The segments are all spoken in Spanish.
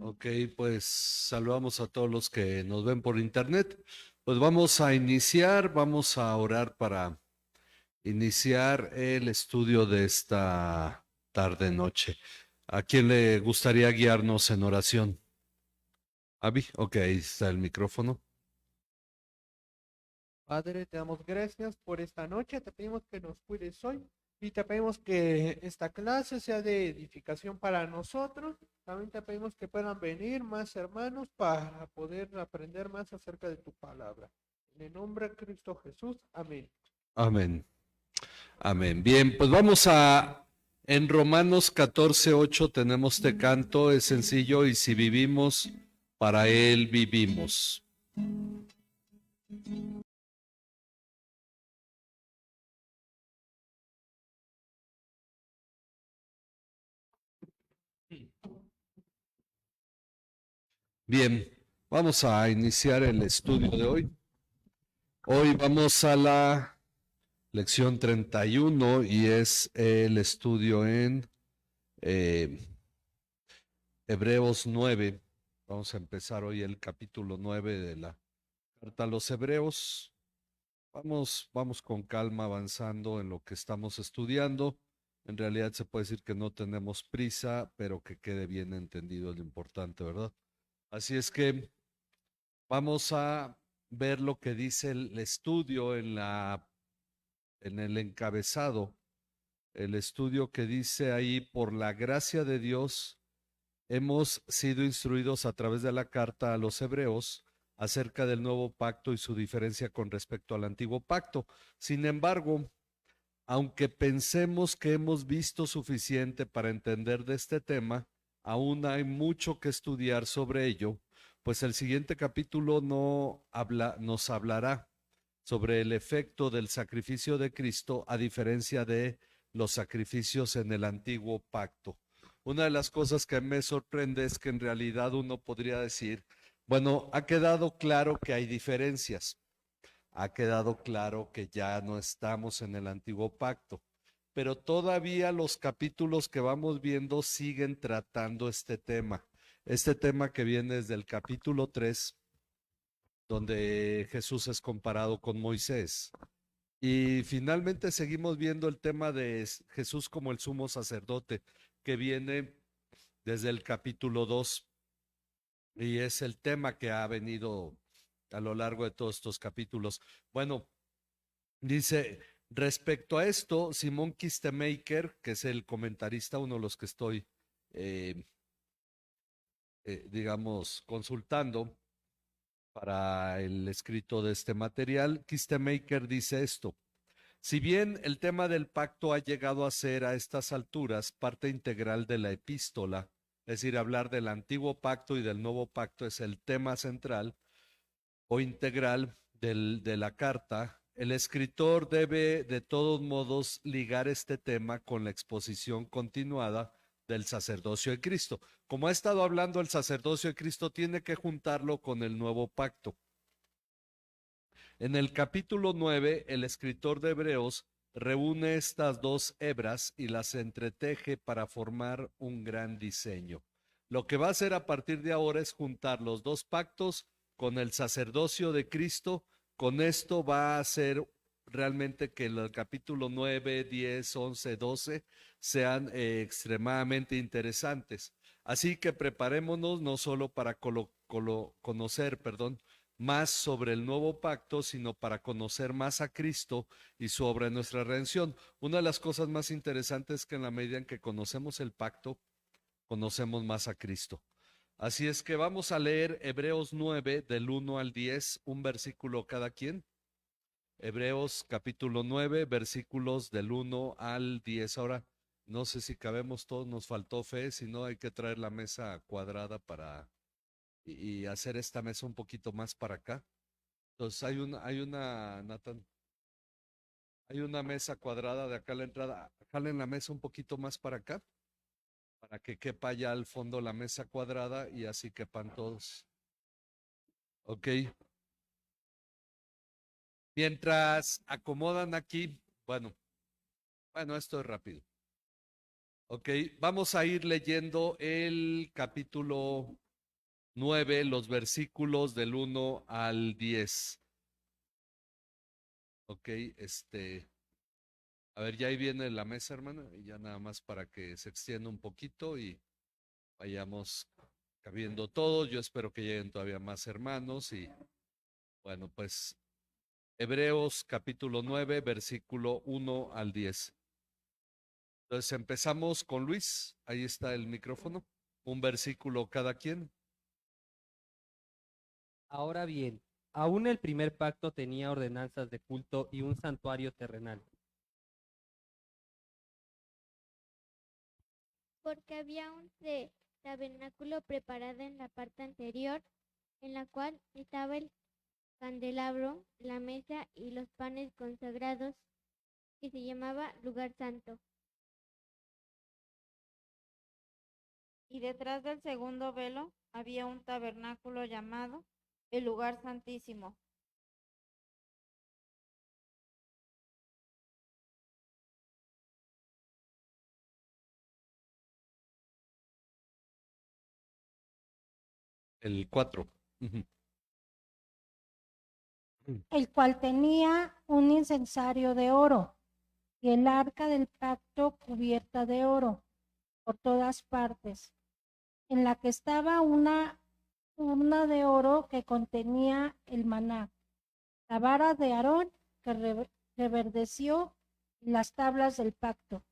Ok, pues saludamos a todos los que nos ven por internet. Pues vamos a iniciar, vamos a orar para iniciar el estudio de esta tarde noche. ¿A quién le gustaría guiarnos en oración? Avi, ok, ahí está el micrófono. Padre, te damos gracias por esta noche, te pedimos que nos cuides hoy y te pedimos que esta clase sea de edificación para nosotros. También te pedimos que puedan venir más hermanos para poder aprender más acerca de tu palabra. En el nombre de Cristo Jesús, amén. Amén, amén. Bien, pues vamos a, en Romanos 14:8 tenemos este canto, es sencillo, y si vivimos, para Él vivimos. Bien, vamos a iniciar el estudio de hoy. Hoy vamos a la lección 31 y es el estudio en eh, Hebreos 9. Vamos a empezar hoy el capítulo 9 de la carta a los Hebreos. Vamos con calma avanzando en lo que estamos estudiando. En realidad se puede decir que no tenemos prisa, pero que quede bien entendido lo importante, ¿verdad? Así es que vamos a ver lo que dice el estudio en el encabezado, el estudio que dice ahí, por la gracia de Dios, hemos sido instruidos a través de la carta a los hebreos acerca del nuevo pacto y su diferencia con respecto al antiguo pacto. Sin embargo, aunque pensemos que hemos visto suficiente para entender de este tema, aún hay mucho que estudiar sobre ello, pues el siguiente capítulo nos hablará sobre el efecto del sacrificio de Cristo a diferencia de los sacrificios en el antiguo pacto. Una de las cosas que me sorprende es que en realidad uno podría decir, bueno, ha quedado claro que hay diferencias, ha quedado claro que ya no estamos en el antiguo pacto, pero todavía los capítulos que vamos viendo siguen tratando este tema que viene desde el capítulo 3, donde Jesús es comparado con Moisés. Y finalmente seguimos viendo el tema de Jesús como el sumo sacerdote, que viene desde el capítulo 2 y es el tema que ha venido a lo largo de todos estos capítulos. Bueno, dice, respecto a esto, Simón Kistemaker, que es el comentarista, uno de los que estoy, eh, digamos, consultando para el escrito de este material, Kistemaker dice esto. Si bien el tema del pacto ha llegado a ser a estas alturas parte integral de la epístola, es decir, hablar del antiguo pacto y del nuevo pacto es el tema central o integral de la carta, el escritor debe de todos modos ligar este tema con la exposición continuada del sacerdocio de Cristo. Como ha estado hablando el sacerdocio de Cristo, tiene que juntarlo con el nuevo pacto. En el capítulo 9, el escritor de Hebreos reúne estas dos hebras y las entreteje para formar un gran diseño. Lo que va a hacer a partir de ahora es juntar los dos pactos con el sacerdocio de Cristo. Con esto va a hacer realmente que el capítulo 9, 10, 11, 12 sean extremadamente interesantes. Así que preparémonos no solo para conocer, perdón, más sobre el nuevo pacto, sino para conocer más a Cristo y su obra en nuestra redención. Una de las cosas más interesantes es que en la medida en que conocemos el pacto, conocemos más a Cristo. Así es que vamos a leer Hebreos 9 del 1 al 10, un versículo cada quien. Hebreos capítulo 9, versículos del 1 al 10. Ahora, no sé si cabemos todos, nos faltó fe, si no hay que traer la mesa cuadrada para y hacer esta mesa un poquito más para acá. Entonces Nathan, hay una mesa cuadrada de acá a la entrada. Jalen la mesa un poquito más para acá, para que quepa ya al fondo la mesa cuadrada y así quepan todos. Ok. Mientras acomodan aquí, bueno, esto es rápido. Ok, vamos a ir leyendo el capítulo 9, los versículos del 1 al 10. Ok, a ver, ya ahí viene la mesa, hermana, y ya nada más para que se extienda un poquito y vayamos cabiendo todos. Yo espero que lleguen todavía más hermanos y bueno, pues Hebreos capítulo 9, versículo 1 al 10. Entonces empezamos con Luis, ahí está el micrófono, un versículo cada quien. Ahora bien, aún el primer pacto tenía ordenanzas de culto y un santuario terrenal. Porque había un tabernáculo preparado en la parte anterior, en la cual estaba el candelabro, la mesa y los panes consagrados, que se llamaba lugar santo. Y detrás del segundo velo había un tabernáculo llamado el lugar santísimo. El 4. El cual tenía un incensario de oro y el arca del pacto cubierta de oro por todas partes, en la que estaba una urna de oro que contenía el maná, la vara de Aarón que reverdeció y las tablas del pacto.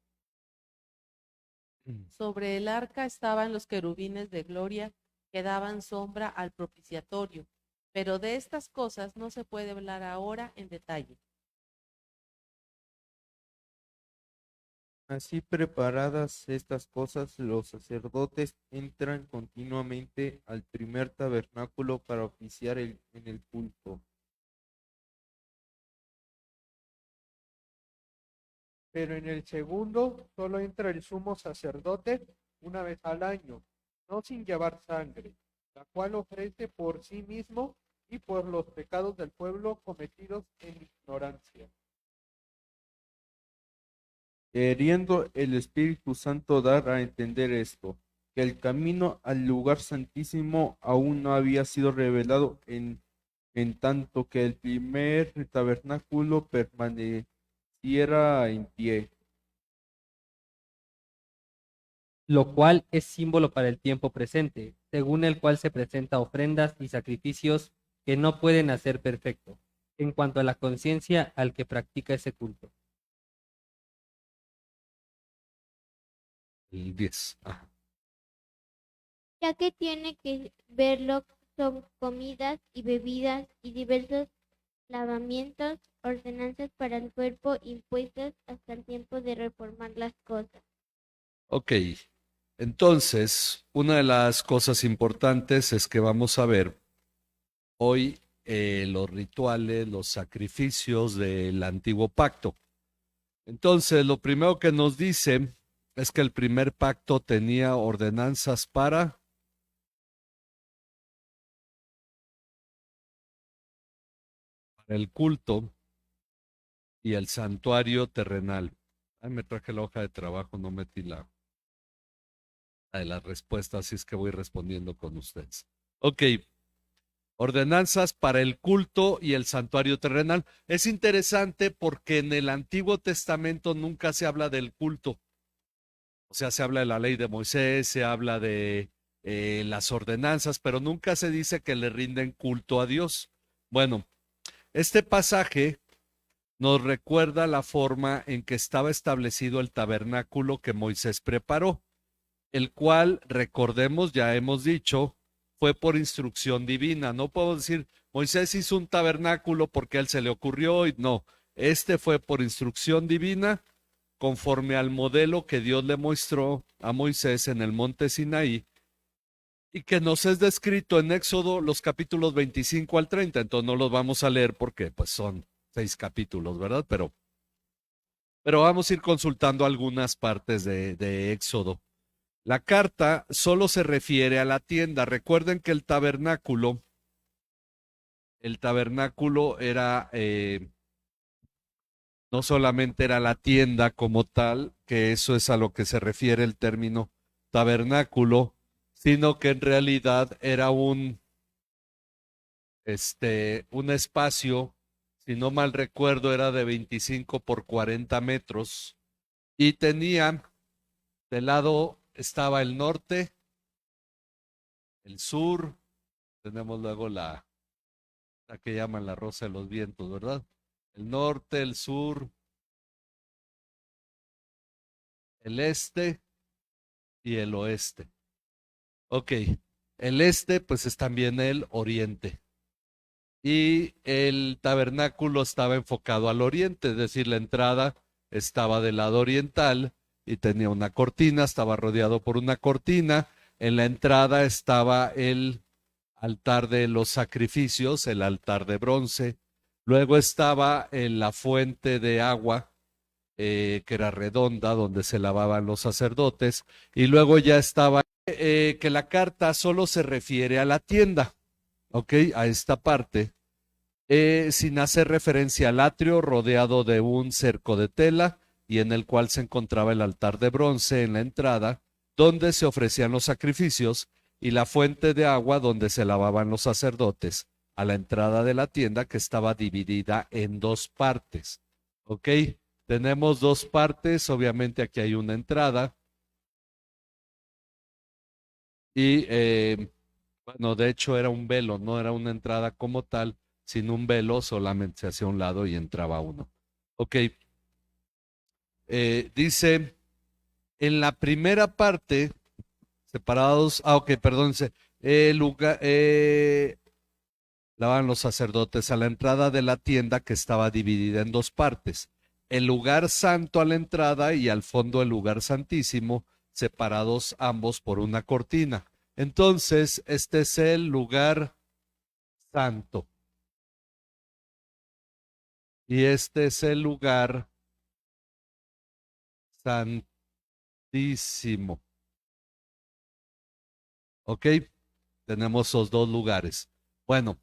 Sobre el arca estaban los querubines de gloria que daban sombra al propiciatorio, pero de estas cosas no se puede hablar ahora en detalle. Así preparadas estas cosas, los sacerdotes entran continuamente al primer tabernáculo para oficiar en el culto. Pero en el segundo solo entra el sumo sacerdote una vez al año, no sin llevar sangre, la cual ofrece por sí mismo y por los pecados del pueblo cometidos en ignorancia. Queriendo el Espíritu Santo dar a entender esto, que el camino al lugar santísimo aún no había sido revelado en tanto que el primer tabernáculo permaneciera en pie. Lo cual es símbolo para el tiempo presente, según el cual se presenta ofrendas y sacrificios que no pueden hacer perfecto, en cuanto a la conciencia al que practica ese culto. El 10. Ya que tiene que verlo son comidas y bebidas y diversos lavamientos, ordenanzas para el cuerpo impuestas hasta el tiempo de reformar las cosas. Ok, entonces, una de las cosas importantes es que vamos a ver hoy los rituales, los sacrificios del antiguo pacto. Entonces, lo primero que nos dice es que el primer pacto tenía ordenanzas para el culto y el santuario terrenal. Ay, me traje la hoja de trabajo, no metí la de las respuestas, así es que voy respondiendo con ustedes. Ok, ordenanzas para el culto y el santuario terrenal. Es interesante porque en el Antiguo Testamento nunca se habla del culto. O sea, se habla de la ley de Moisés, se habla de las ordenanzas, pero nunca se dice que le rinden culto a Dios. Bueno, este pasaje nos recuerda la forma en que estaba establecido el tabernáculo que Moisés preparó, el cual, recordemos, ya hemos dicho, fue por instrucción divina. No puedo decir, Moisés hizo un tabernáculo porque a él se le ocurrió, y no, este fue por instrucción divina, conforme al modelo que Dios le mostró a Moisés en el monte Sinaí, y que nos es descrito en Éxodo los capítulos 25 al 30. Entonces no los vamos a leer porque pues son 6 capítulos, ¿verdad? Pero vamos a ir consultando algunas partes de Éxodo. La carta solo se refiere a la tienda. Recuerden que el tabernáculo era No solamente era la tienda como tal, que eso es a lo que se refiere el término tabernáculo, sino que en realidad era un espacio, si no mal recuerdo, era de 25 por 40 metros y tenía, de lado estaba el norte, el sur, tenemos luego la que llaman la Rosa de los Vientos, ¿verdad? El norte, el sur, el este y el oeste. Ok, el este pues es también el oriente. Y el tabernáculo estaba enfocado al oriente, es decir, la entrada estaba del lado oriental y tenía una cortina, estaba rodeado por una cortina. En la entrada estaba el altar de los sacrificios, el altar de bronce. Luego estaba la fuente de agua, que era redonda, donde se lavaban los sacerdotes. Y luego ya estaba que la carta solo se refiere a la tienda, ¿ok? A esta parte sin hacer referencia al atrio rodeado de un cerco de tela y en el cual se encontraba el altar de bronce en la entrada, donde se ofrecían los sacrificios, y la fuente de agua donde se lavaban los sacerdotes, a la entrada de la tienda que estaba dividida en dos partes. ¿Ok? Tenemos dos partes, obviamente aquí hay una entrada y bueno, de hecho era un velo, no era una entrada como tal, sino un velo, solamente se hacía un lado y entraba uno. Ok, dice, en la primera parte, separados, ok, perdón, lavaban los sacerdotes a la entrada de la tienda que estaba dividida en dos partes. El lugar santo a la entrada y al fondo el lugar santísimo, separados ambos por una cortina. Entonces, este es el lugar santo. Y este es el lugar santísimo. ¿Ok? Tenemos esos dos lugares. Bueno,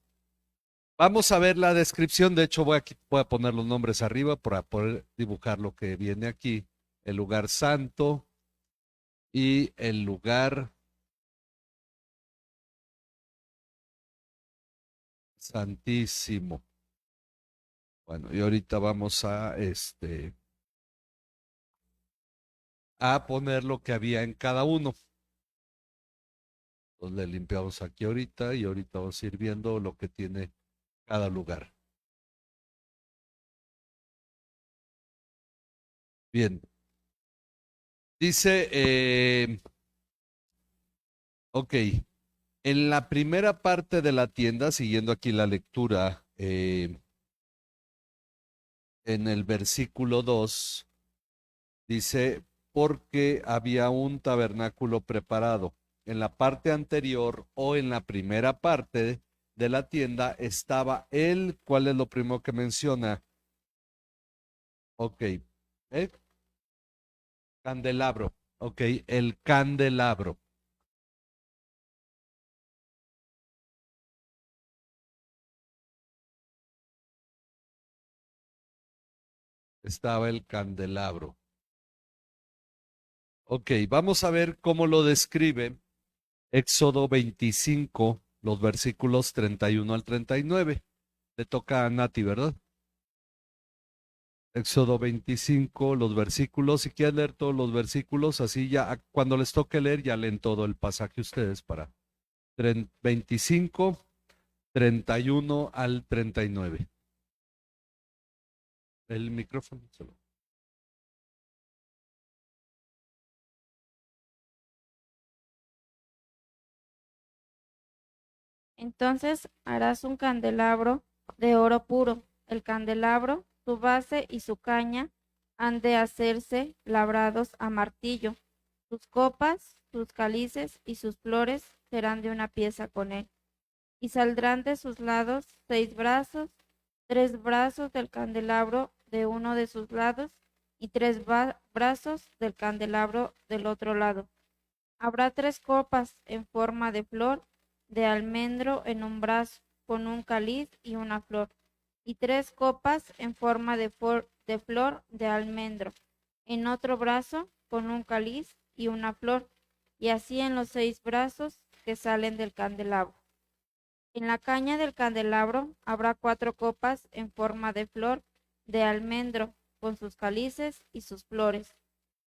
vamos a ver la descripción. De hecho, voy a poner los nombres arriba para poder dibujar lo que viene aquí. El lugar santo y el lugar santísimo. Bueno, y ahorita vamos a poner lo que había en cada uno. Entonces le limpiamos aquí ahorita y ahorita vamos a ir viendo lo que tiene cada lugar. Bien. Dice, ok, en la primera parte de la tienda, siguiendo aquí la lectura, en el versículo 2, dice, porque había un tabernáculo preparado. En la parte anterior o en la primera parte de la tienda estaba él, ¿cuál es lo primero que menciona? Ok, candelabro, ok, el candelabro. Estaba el candelabro. Ok, vamos a ver cómo lo describe Éxodo 25, los versículos 31 al 39. Le toca a Nati, ¿verdad? Éxodo 25, los versículos. Si quieren leer todos los versículos, así ya cuando les toque leer, ya leen todo el pasaje ustedes para 25, 31 al 39. El micrófono solo. Entonces harás un candelabro de oro puro. El candelabro, su base y su caña han de hacerse labrados a martillo. Sus copas, sus cálices y sus flores serán de una pieza con él. Y saldrán de sus lados 6 brazos, 3 brazos del candelabro de uno de sus lados y 3 brazos del candelabro del otro lado. Habrá 3 copas en forma de flor de almendro en un brazo, con un cáliz y una flor, y 3 copas en forma de flor de almendro, en otro brazo con un cáliz y una flor, y así en los 6 brazos que salen del candelabro. En la caña del candelabro habrá 4 copas en forma de flor de almendro, con sus cálices y sus flores.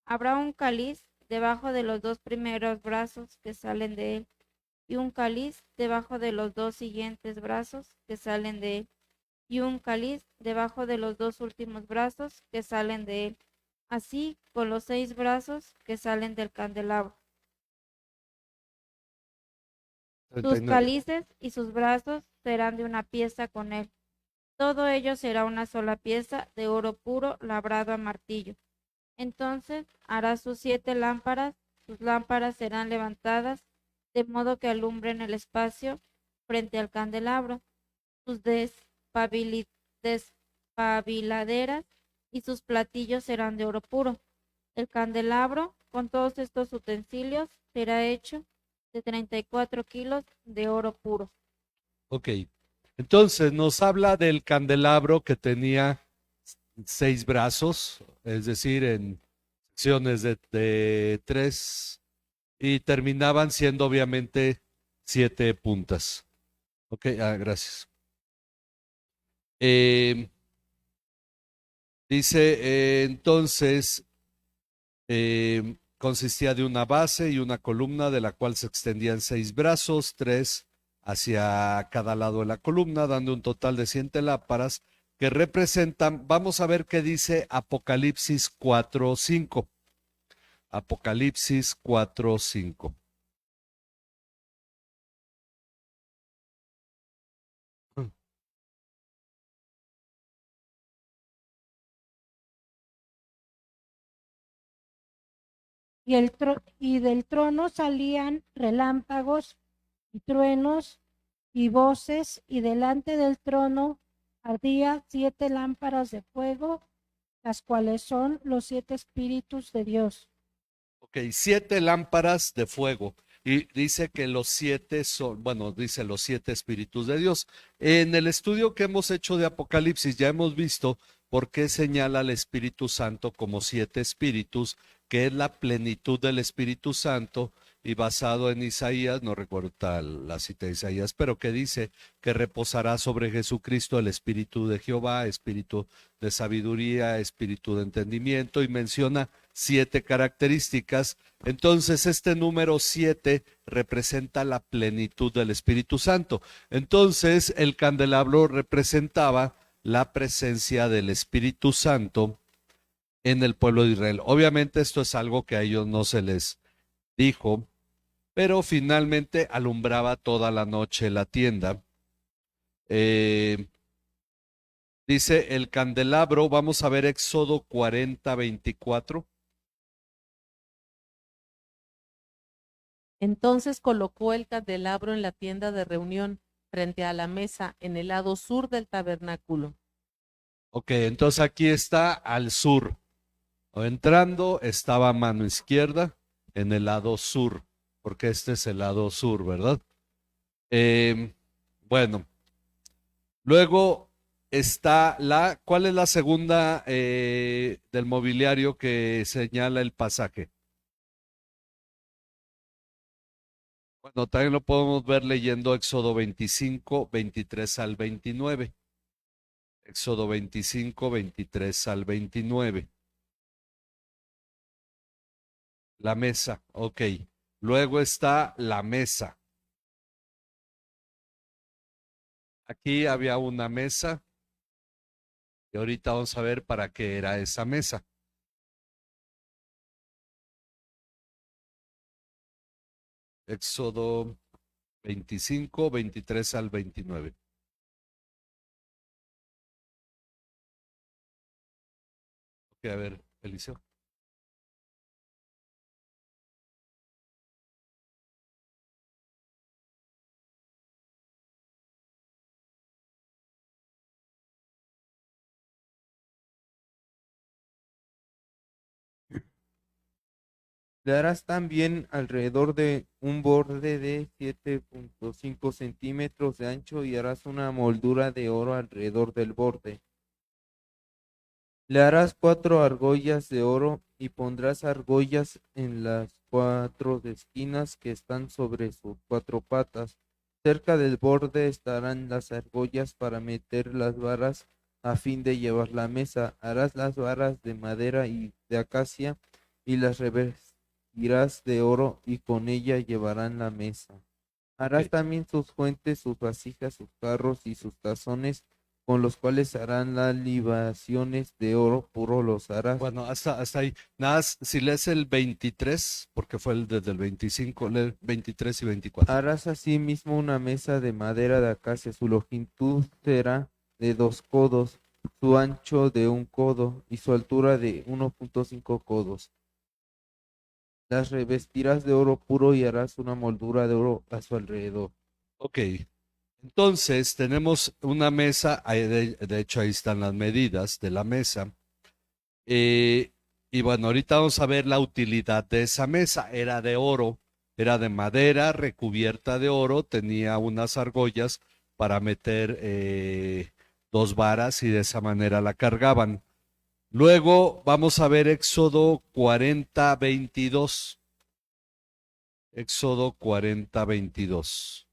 Habrá un cáliz debajo de los 2 primeros brazos que salen de él, y un cáliz debajo de los 2 siguientes brazos que salen de él, y un cáliz debajo de los 2 últimos brazos que salen de él, así con los 6 brazos que salen del candelabro. Sus 39. cálices y sus brazos serán de una pieza con él. Todo ello será una sola pieza de oro puro labrado a martillo. Entonces hará sus 7 lámparas, sus lámparas serán levantadas, de modo que alumbren el espacio frente al candelabro. Sus despabiladeras y sus platillos serán de oro puro. El candelabro, con todos estos utensilios, será hecho de 34 kilos de oro puro. Ok, entonces nos habla del candelabro que tenía 6 brazos, es decir, en secciones de 3 y terminaban siendo obviamente 7 puntas. Ok, gracias. Dice, entonces, consistía de una base y una columna de la cual se extendían 6 brazos, 3 hacia cada lado de la columna, dando un total de 100 lámparas que representan, vamos a ver qué dice Apocalipsis 4:5. Apocalipsis 4:5. Y del trono salían relámpagos y truenos y voces, y delante del trono ardía 7 lámparas de fuego, las cuales son los 7 espíritus de Dios. Ok, 7 lámparas de fuego. Y dice que los 7 son, bueno, dice los 7 espíritus de Dios. En el estudio que hemos hecho de Apocalipsis ya hemos visto por qué señala al Espíritu Santo como 7 espíritus, que es la plenitud del Espíritu Santo, y basado en Isaías, no recuerdo la cita de Isaías, pero que dice que reposará sobre Jesucristo el Espíritu de Jehová, Espíritu de sabiduría, Espíritu de entendimiento, y menciona 7 características. Entonces este número 7 representa la plenitud del Espíritu Santo. Entonces el candelabro representaba la presencia del Espíritu Santo en el pueblo de Israel. Obviamente esto es algo que a ellos no se les dijo, pero finalmente alumbraba toda la noche la tienda. Dice el candelabro, vamos a ver Éxodo 40:24. Entonces colocó el candelabro en la tienda de reunión frente a la mesa en el lado sur del tabernáculo. Ok, entonces aquí está al sur. Entrando estaba a mano izquierda en el lado sur, porque este es el lado sur, ¿verdad? Bueno, luego está ¿cuál es la segunda del mobiliario que señala el pasaje? Bueno, también lo podemos ver leyendo Éxodo 25:23 al 29. Éxodo 25:23 al 29. La mesa, ok. Luego está la mesa. Aquí había una mesa y ahorita vamos a ver para qué era esa mesa. Éxodo 25:23 al 29. Ok, a ver, Eliseo. Le harás también alrededor de un borde de 7.5 centímetros de ancho y harás una moldura de oro alrededor del borde. Le harás 4 argollas de oro y pondrás argollas en las 4 esquinas que están sobre sus 4 patas. Cerca del borde estarán las argollas para meter las varas a fin de llevar la mesa. Harás las varas de madera y de acacia y las revestirás de oro y con ella llevarán la mesa. Harás Ok. también sus fuentes, sus vasijas, sus carros y sus tazones, con los cuales harán las libaciones de oro puro los harás. Bueno, hasta ahí. Nada, más, si lees el 23, porque fue desde el 25, lee 23 y 24. Harás asimismo una mesa de madera de acacia, su longitud será de 2 codos, su ancho de 1 codo y su altura de 1.5 codos. Las revestirás de oro puro y harás una moldura de oro a su alrededor. Ok. Entonces, tenemos una mesa, de hecho ahí están las medidas de la mesa. Y bueno, ahorita vamos a ver la utilidad de esa mesa. Era de oro, era de madera recubierta de oro, tenía unas argollas para meter 2 varas y de esa manera la cargaban. Luego vamos a ver Éxodo 40:22. Éxodo 40:22.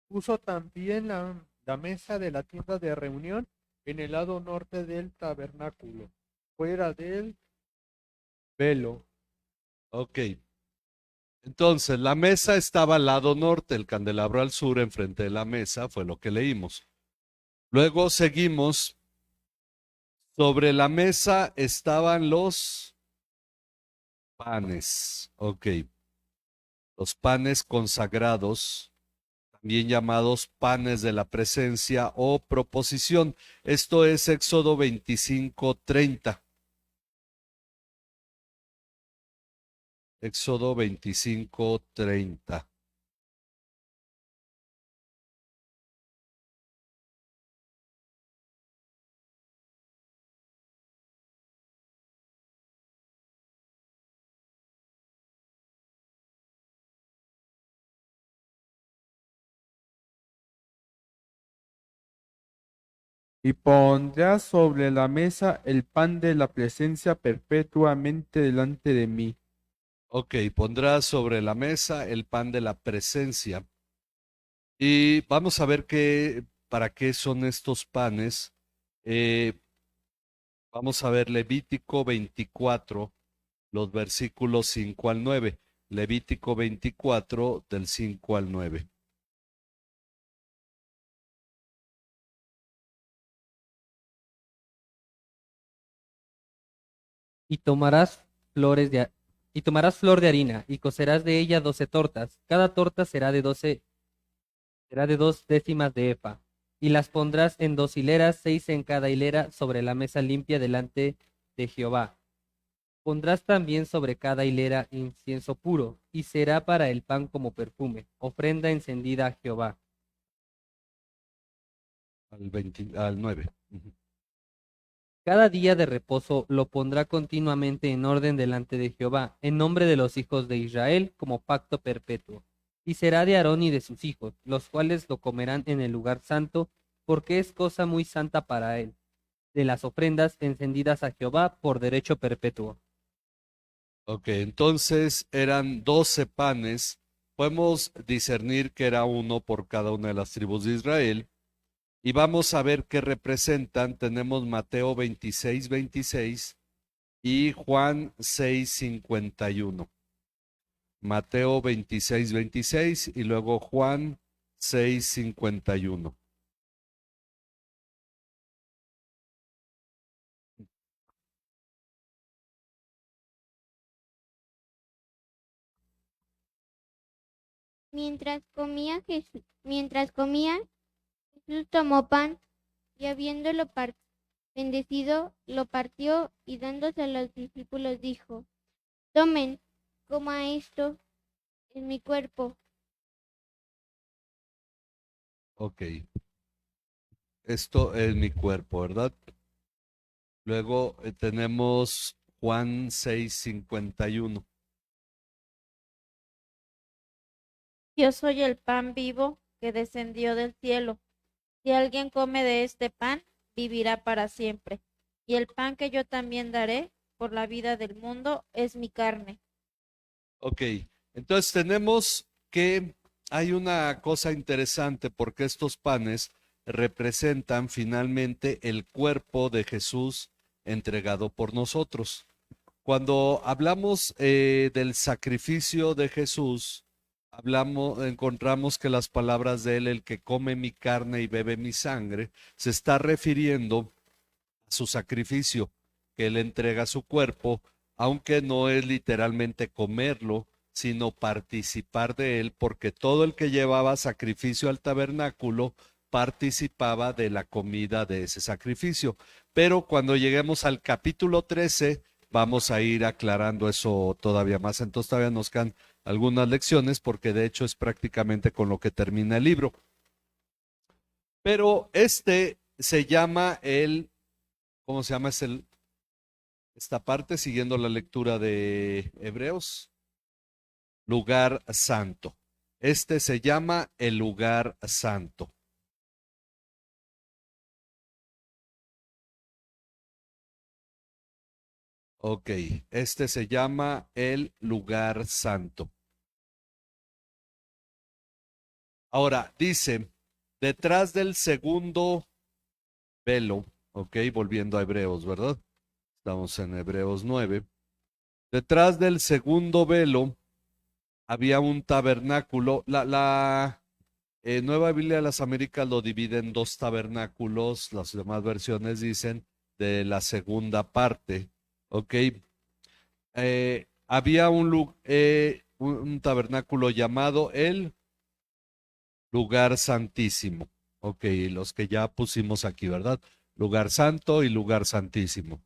Puso también la mesa de la tienda de reunión en el lado norte del tabernáculo, fuera del velo. Ok. Entonces, la mesa estaba al lado norte, el candelabro al sur, enfrente de la mesa, fue lo que leímos. Luego seguimos. Sobre la mesa estaban los panes. Ok. Los panes consagrados, también llamados panes de la presencia o proposición. Esto es Éxodo 25:30. Éxodo 25:30. Y pondrás sobre la mesa el pan de la presencia perpetuamente delante de mí. Ok, pondrás sobre la mesa el pan de la presencia. Y vamos a ver para qué son estos panes. Eh, Vamos a ver Levítico 24, los versículos 5 al 9. Levítico 24, del 5 al 9. Y tomarás flores de, y tomarás flor de harina, y cocerás de ella 12 tortas. Cada torta será de 2 décimas de efa. Y las pondrás en 2 hileras, 6 en cada hilera, sobre la mesa limpia delante de Jehová. Pondrás también sobre cada hilera incienso puro, y será para el pan como perfume, ofrenda encendida a Jehová. Al 9. Ujú. Cada día de reposo lo pondrá continuamente en orden delante de Jehová, en nombre de los hijos de Israel, como pacto perpetuo. Y será de Aarón y de sus hijos, los cuales lo comerán en el lugar santo, porque es cosa muy santa para él, de las ofrendas encendidas a Jehová por derecho perpetuo. Ok, entonces eran 12 panes. Podemos discernir que era uno por cada una de las tribus de Israel. Y vamos a ver qué representan. Tenemos Mateo 26:26 y Juan 6:51. Mateo 26:26 y luego Juan 6:51. Mientras comía, Jesús tomó pan y habiéndolo bendecido, lo partió y dándose a los discípulos dijo, tomen, coma esto, es mi cuerpo. Ok, esto es mi cuerpo, ¿verdad? Luego tenemos Juan 6:51. Yo soy el pan vivo que descendió del cielo. Si alguien come de este pan, vivirá para siempre. Y el pan que yo también daré por la vida del mundo es mi carne. Ok, entonces tenemos que hay una cosa interesante porque estos panes representan finalmente el cuerpo de Jesús entregado por nosotros. Cuando hablamos del sacrificio de Jesús, encontramos que las palabras de él, el que come mi carne y bebe mi sangre, se está refiriendo a su sacrificio, que él entrega su cuerpo, aunque no es literalmente comerlo, sino participar de él, porque todo el que llevaba sacrificio al tabernáculo participaba de la comida de ese sacrificio. Pero cuando lleguemos al capítulo 13, vamos a ir aclarando eso todavía más. Entonces todavía nos quedan algunas lecciones, porque de hecho es prácticamente con lo que termina el libro. Pero este se llama ¿cómo se llama? Esta parte, siguiendo la lectura de Hebreos, lugar santo. Este se llama el lugar santo. Ok, este se llama el lugar santo. Ahora, dice, detrás del segundo velo, ok, volviendo a Hebreos, ¿verdad? Estamos en Hebreos 9. Detrás del segundo velo había un tabernáculo. La Nueva Biblia de las Américas lo divide en dos tabernáculos. Las demás versiones dicen de la segunda parte. Ok. Había un tabernáculo llamado el lugar santísimo. Ok, los que ya pusimos aquí, ¿verdad? Lugar santo y lugar santísimo.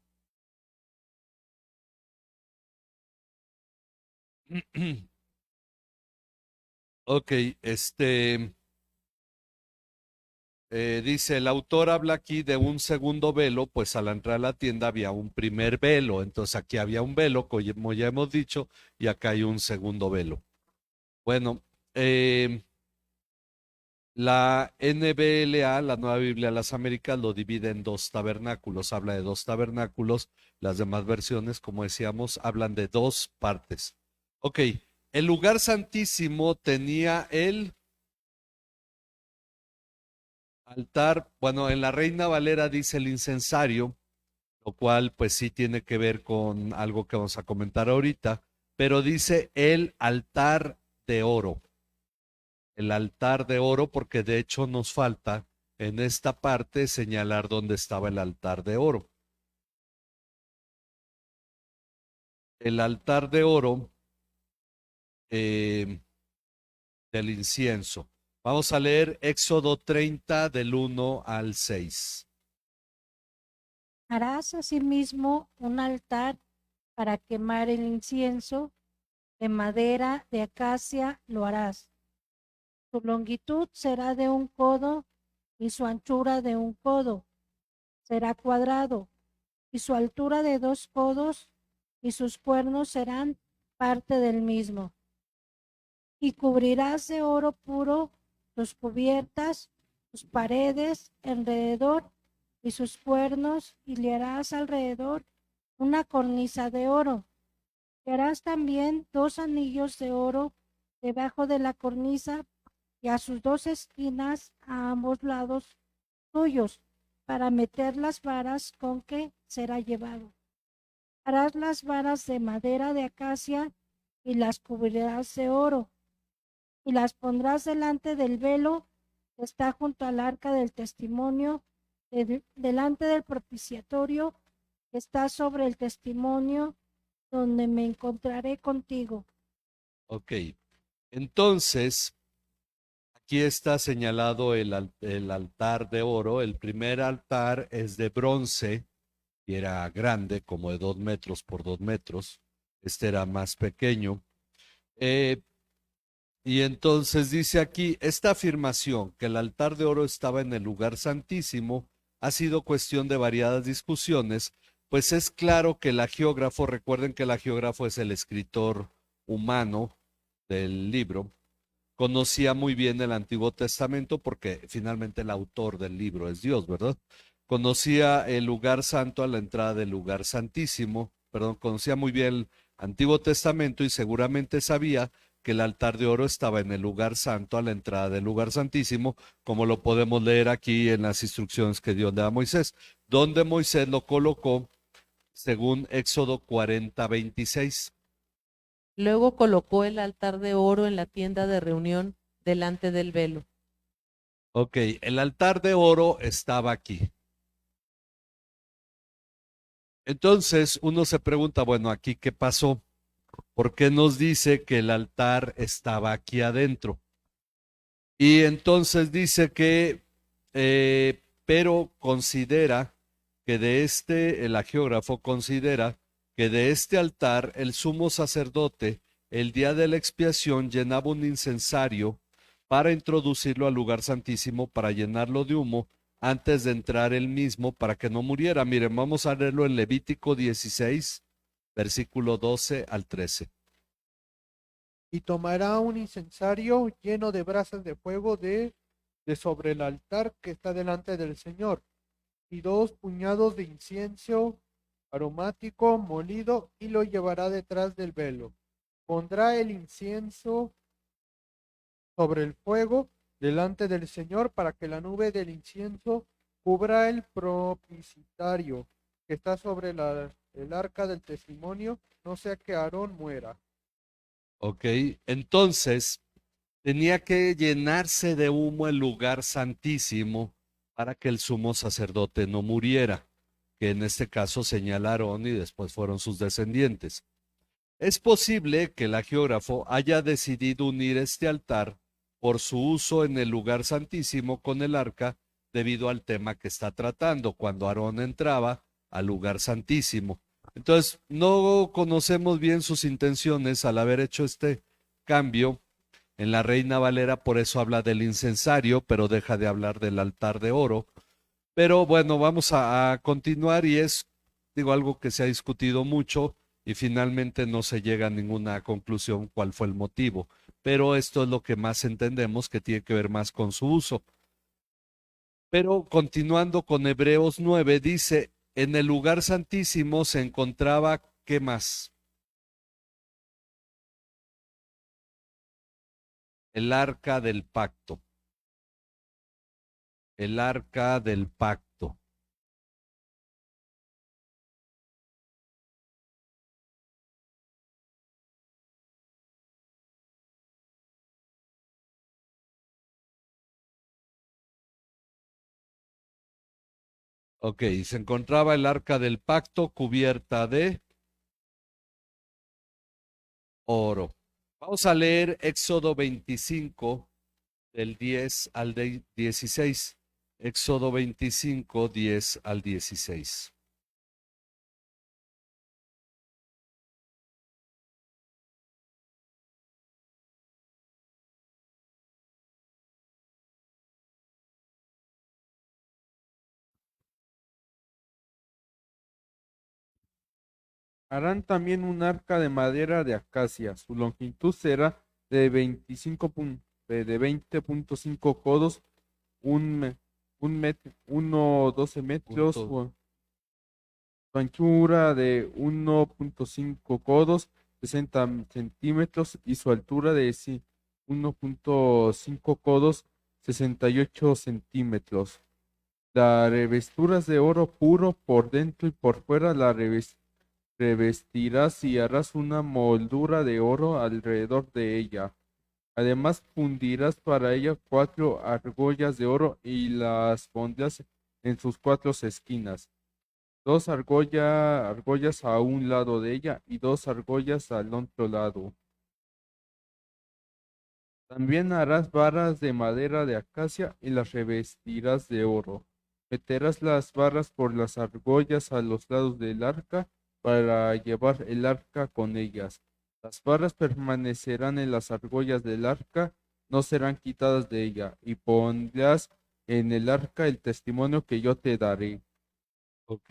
Ok, dice, el autor habla aquí de un segundo velo, pues al entrar a la tienda había un primer velo, entonces aquí había un velo, como ya hemos dicho, y acá hay un segundo velo. Bueno, la NBLA, la Nueva Biblia de las Américas, lo divide en dos tabernáculos, habla de dos tabernáculos, las demás versiones, como decíamos, hablan de dos partes. Ok, el lugar santísimo tenía el altar, bueno, en la Reina Valera dice el incensario, lo cual pues sí tiene que ver con algo que vamos a comentar ahorita, pero dice el altar de oro. El altar de oro, porque de hecho nos falta en esta parte señalar dónde estaba el altar de oro. El altar de oro del incienso. Vamos a leer Éxodo 30 del 1 al 6. Harás asimismo un altar para quemar el incienso, de madera de acacia lo harás. Su longitud será de 1 codo y su anchura de 1 codo. Será cuadrado y su altura de 2 codos y sus cuernos serán parte del mismo. Y cubrirás de oro puro sus cubiertas, sus paredes alrededor y sus cuernos, y le harás alrededor una cornisa de oro. Y harás también 2 anillos de oro debajo de la cornisa y a sus 2 esquinas a ambos lados suyos, para meter las varas con que será llevado. Harás las varas de madera de acacia y las cubrirás de oro, y las pondrás delante del velo que está junto al arca del testimonio, delante del propiciatorio que está sobre el testimonio, donde me encontraré contigo. Ok, entonces aquí está señalado el altar de oro. El primer altar es de bronce y era grande, como de 2 metros por 2 metros. Este era más pequeño. Y entonces dice aquí, esta afirmación que el altar de oro estaba en el lugar santísimo ha sido cuestión de variadas discusiones, pues es claro que el agiógrafo, recuerden que el agiógrafo es el escritor humano del libro, conocía muy bien el Antiguo Testamento porque finalmente el autor del libro es Dios, ¿verdad? Conocía el lugar santo a la entrada del lugar santísimo, perdón, conocía muy bien el Antiguo Testamento y seguramente sabía que el altar de oro estaba en el lugar santo a la entrada del lugar santísimo, como lo podemos leer aquí en las instrucciones que Dios le da a Moisés, donde Moisés lo colocó según Éxodo 40:26. Luego colocó el altar de oro en la tienda de reunión delante del velo. Ok, el altar de oro estaba aquí. Entonces uno se pregunta, bueno, aquí qué pasó, ¿por qué nos dice que el altar estaba aquí adentro? Y entonces dice que, pero considera que el agiógrafo considera que de este altar el sumo sacerdote, el día de la expiación, llenaba un incensario para introducirlo al lugar santísimo, para llenarlo de humo antes de entrar él mismo, para que no muriera. Miren, vamos a leerlo en Levítico 16, versículo 12 al 13. Y tomará un incensario lleno de brasas de fuego de sobre el altar que está delante del Señor, y 2 puñados de incienso aromático molido, y lo llevará detrás del velo. Pondrá el incienso sobre el fuego delante del Señor, para que la nube del incienso cubra el propiciatorio que está sobre el arca del testimonio, no sea que Aarón muera. Ok, entonces tenía que llenarse de humo el lugar santísimo para que el sumo sacerdote no muriera, que en este caso señalaron y después fueron sus descendientes. Es posible que el agiógrafo haya decidido unir este altar por su uso en el lugar santísimo con el arca debido al tema que está tratando, cuando Aarón entraba al lugar santísimo. Entonces, no conocemos bien sus intenciones al haber hecho este cambio. En la Reina Valera por eso habla del incensario, pero deja de hablar del altar de oro. Pero bueno, vamos a continuar y es, digo, algo que se ha discutido mucho y finalmente no se llega a ninguna conclusión cuál fue el motivo. Pero esto es lo que más entendemos que tiene que ver más con su uso. Pero continuando con Hebreos 9, dice, en el lugar santísimo se encontraba, ¿qué más? El arca del pacto. El arca del pacto. Ok, se encontraba el arca del pacto cubierta de oro. Vamos a leer Éxodo 25, del 10 al 16. Éxodo 25, 10 al 16. Harán también un arca de madera de acacia. Su longitud será de 20.5 codos, uno 12 metros, Punto. su anchura de 1.5 codos, 60 centímetros, y su altura de 1.5 codos, 68 centímetros. La revesturás de oro puro por dentro y por fuera, la revestirás y harás una moldura de oro alrededor de ella. Además fundirás para ella 4 argollas de oro y las pondrás en sus 4 esquinas. 2 argollas a un lado de ella y 2 argollas al otro lado. También harás varas de madera de acacia y las revestirás de oro. Meterás las varas por las argollas a los lados del arca para llevar el arca con ellas. Las varas permanecerán en las argollas del arca, no serán quitadas de ella, y pondrás en el arca el testimonio que yo te daré. Ok.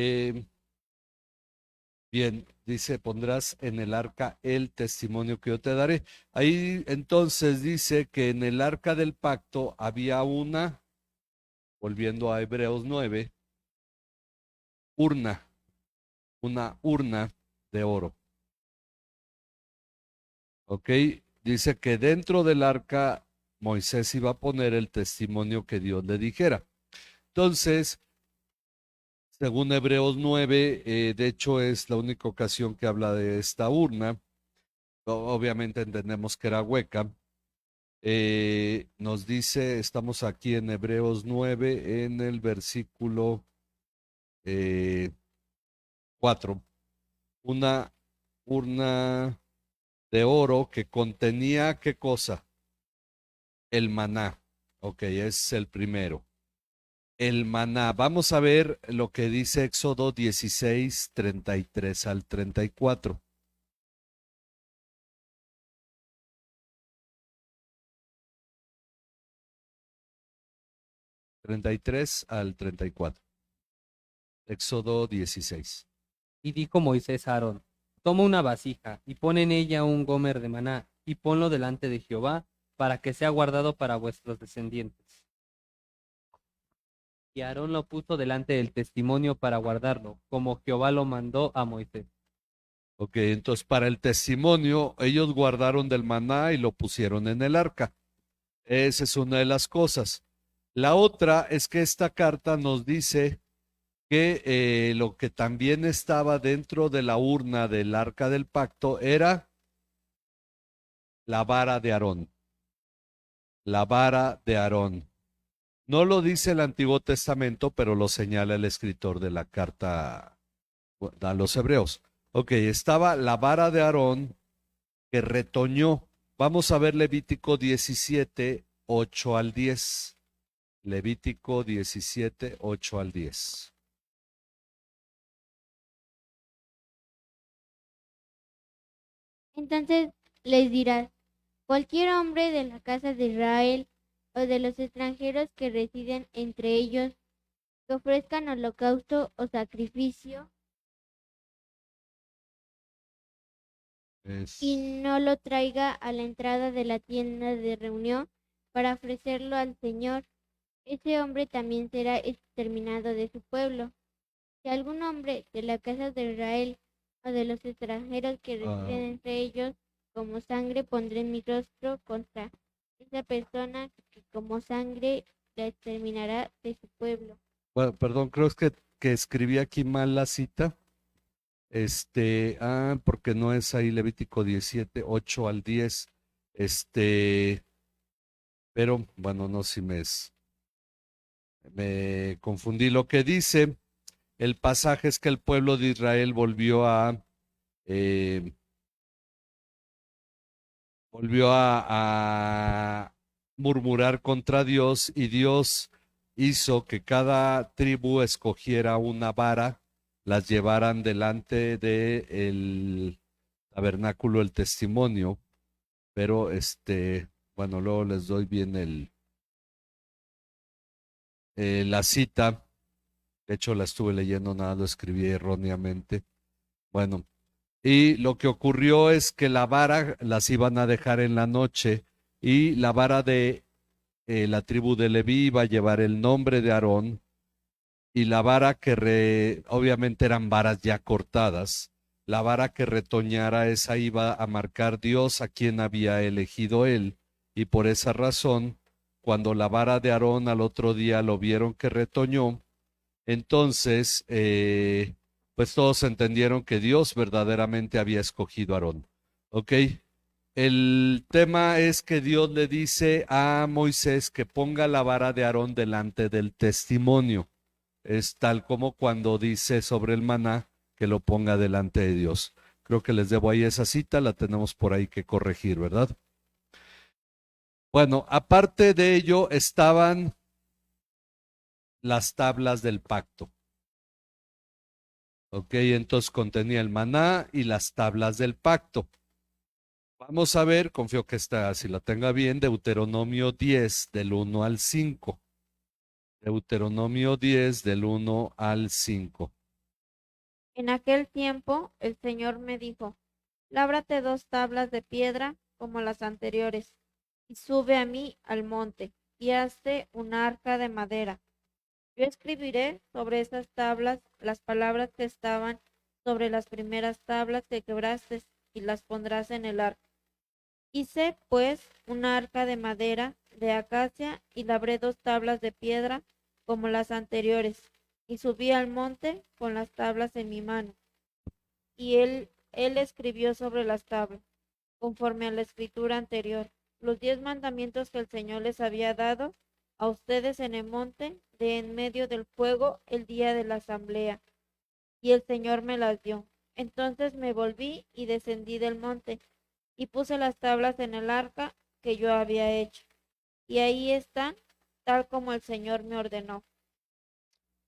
Eh, Bien, dice, pondrás en el arca el testimonio que yo te daré. Ahí entonces dice que en el arca del pacto había volviendo a Hebreos 9, urna, una urna de oro. ¿Ok? Dice que dentro del arca Moisés iba a poner el testimonio que Dios le dijera. Entonces, según Hebreos 9, de hecho es la única ocasión que habla de esta urna. Obviamente entendemos que era hueca. Nos dice, estamos aquí en Hebreos 9, en el versículo 4, una urna de oro que contenía, ¿qué cosa? El maná. Ok, es el primero. El maná. Vamos a ver lo que dice Éxodo 16, 33 al 34. 33 al 34. Éxodo 16. Y dijo Moisés a Aarón, toma una vasija y pon en ella un gomer de maná y ponlo delante de Jehová para que sea guardado para vuestros descendientes. Y Aarón lo puso delante del testimonio para guardarlo, como Jehová lo mandó a Moisés. Ok, entonces para el testimonio, ellos guardaron del maná y lo pusieron en el arca. Esa es una de las cosas. La otra es que esta carta nos dice que lo que también estaba dentro de la urna del arca del pacto era la vara de Aarón. La vara de Aarón. No lo dice el Antiguo Testamento, pero lo señala el escritor de la carta a los hebreos. Ok, estaba la vara de Aarón que retoñó. Vamos a ver Levítico 17, 8 al 10. Levítico 17, 8 al 10. Entonces les dirás, cualquier hombre de la casa de Israel o de los extranjeros que residen entre ellos, que ofrezcan holocausto o sacrificio y no lo traiga a la entrada de la tienda de reunión para ofrecerlo al Señor, ese hombre también será exterminado de su pueblo. Si algún hombre de la casa de Israel o de los extranjeros que residen entre ellos, como sangre pondré mi rostro contra esa persona que como sangre la exterminará de su pueblo. Bueno, perdón, creo que escribí aquí mal la cita. Porque no es ahí Levítico 17, 8 al 10. Pero bueno, no, si me confundí. Lo que dice el pasaje es que el pueblo de Israel eh, volvió a murmurar contra Dios y Dios hizo que cada tribu escogiera una vara, las llevaran delante del tabernáculo el testimonio, pero bueno, luego les doy bien la cita. De hecho, la estuve leyendo, nada, lo escribí erróneamente. Bueno, y lo que ocurrió es que la vara las iban a dejar en la noche y la vara de la tribu de Leví iba a llevar el nombre de Aarón y la vara obviamente eran varas ya cortadas, la vara que retoñara esa iba a marcar Dios a quien había elegido él y por esa razón, cuando la vara de Aarón al otro día lo vieron que retoñó, entonces pues todos entendieron que Dios verdaderamente había escogido a Aarón. ¿Ok? El tema es que Dios le dice a Moisés que ponga la vara de Aarón delante del testimonio. Es tal como cuando dice sobre el maná que lo ponga delante de Dios. Creo que les debo ahí esa cita, la tenemos por ahí que corregir, ¿verdad? Bueno, aparte de ello estaban las tablas del pacto. Ok, entonces contenía el maná y las tablas del pacto. Vamos a ver, confío que esta, si la tenga bien, Deuteronomio 10 del 1 al 5. Deuteronomio 10 del 1 al 5. En aquel tiempo el Señor me dijo, lábrate 2 tablas de piedra como las anteriores, y sube a mí al monte, y hazte un arca de madera. Yo escribiré sobre esas tablas las palabras que estaban sobre las primeras tablas que quebraste, y las pondrás en el arca. Hice, pues, una arca de madera de acacia, y labré 2 tablas de piedra como las anteriores, y subí al monte con las tablas en mi mano. Y él escribió sobre las tablas, conforme a la escritura anterior, los 10 mandamientos que el Señor les había dado a ustedes en el monte de en medio del fuego el día de la asamblea. Y el Señor me las dio. Entonces me volví y descendí del monte, y puse las tablas en el arca que yo había hecho. Y ahí están, tal como el Señor me ordenó.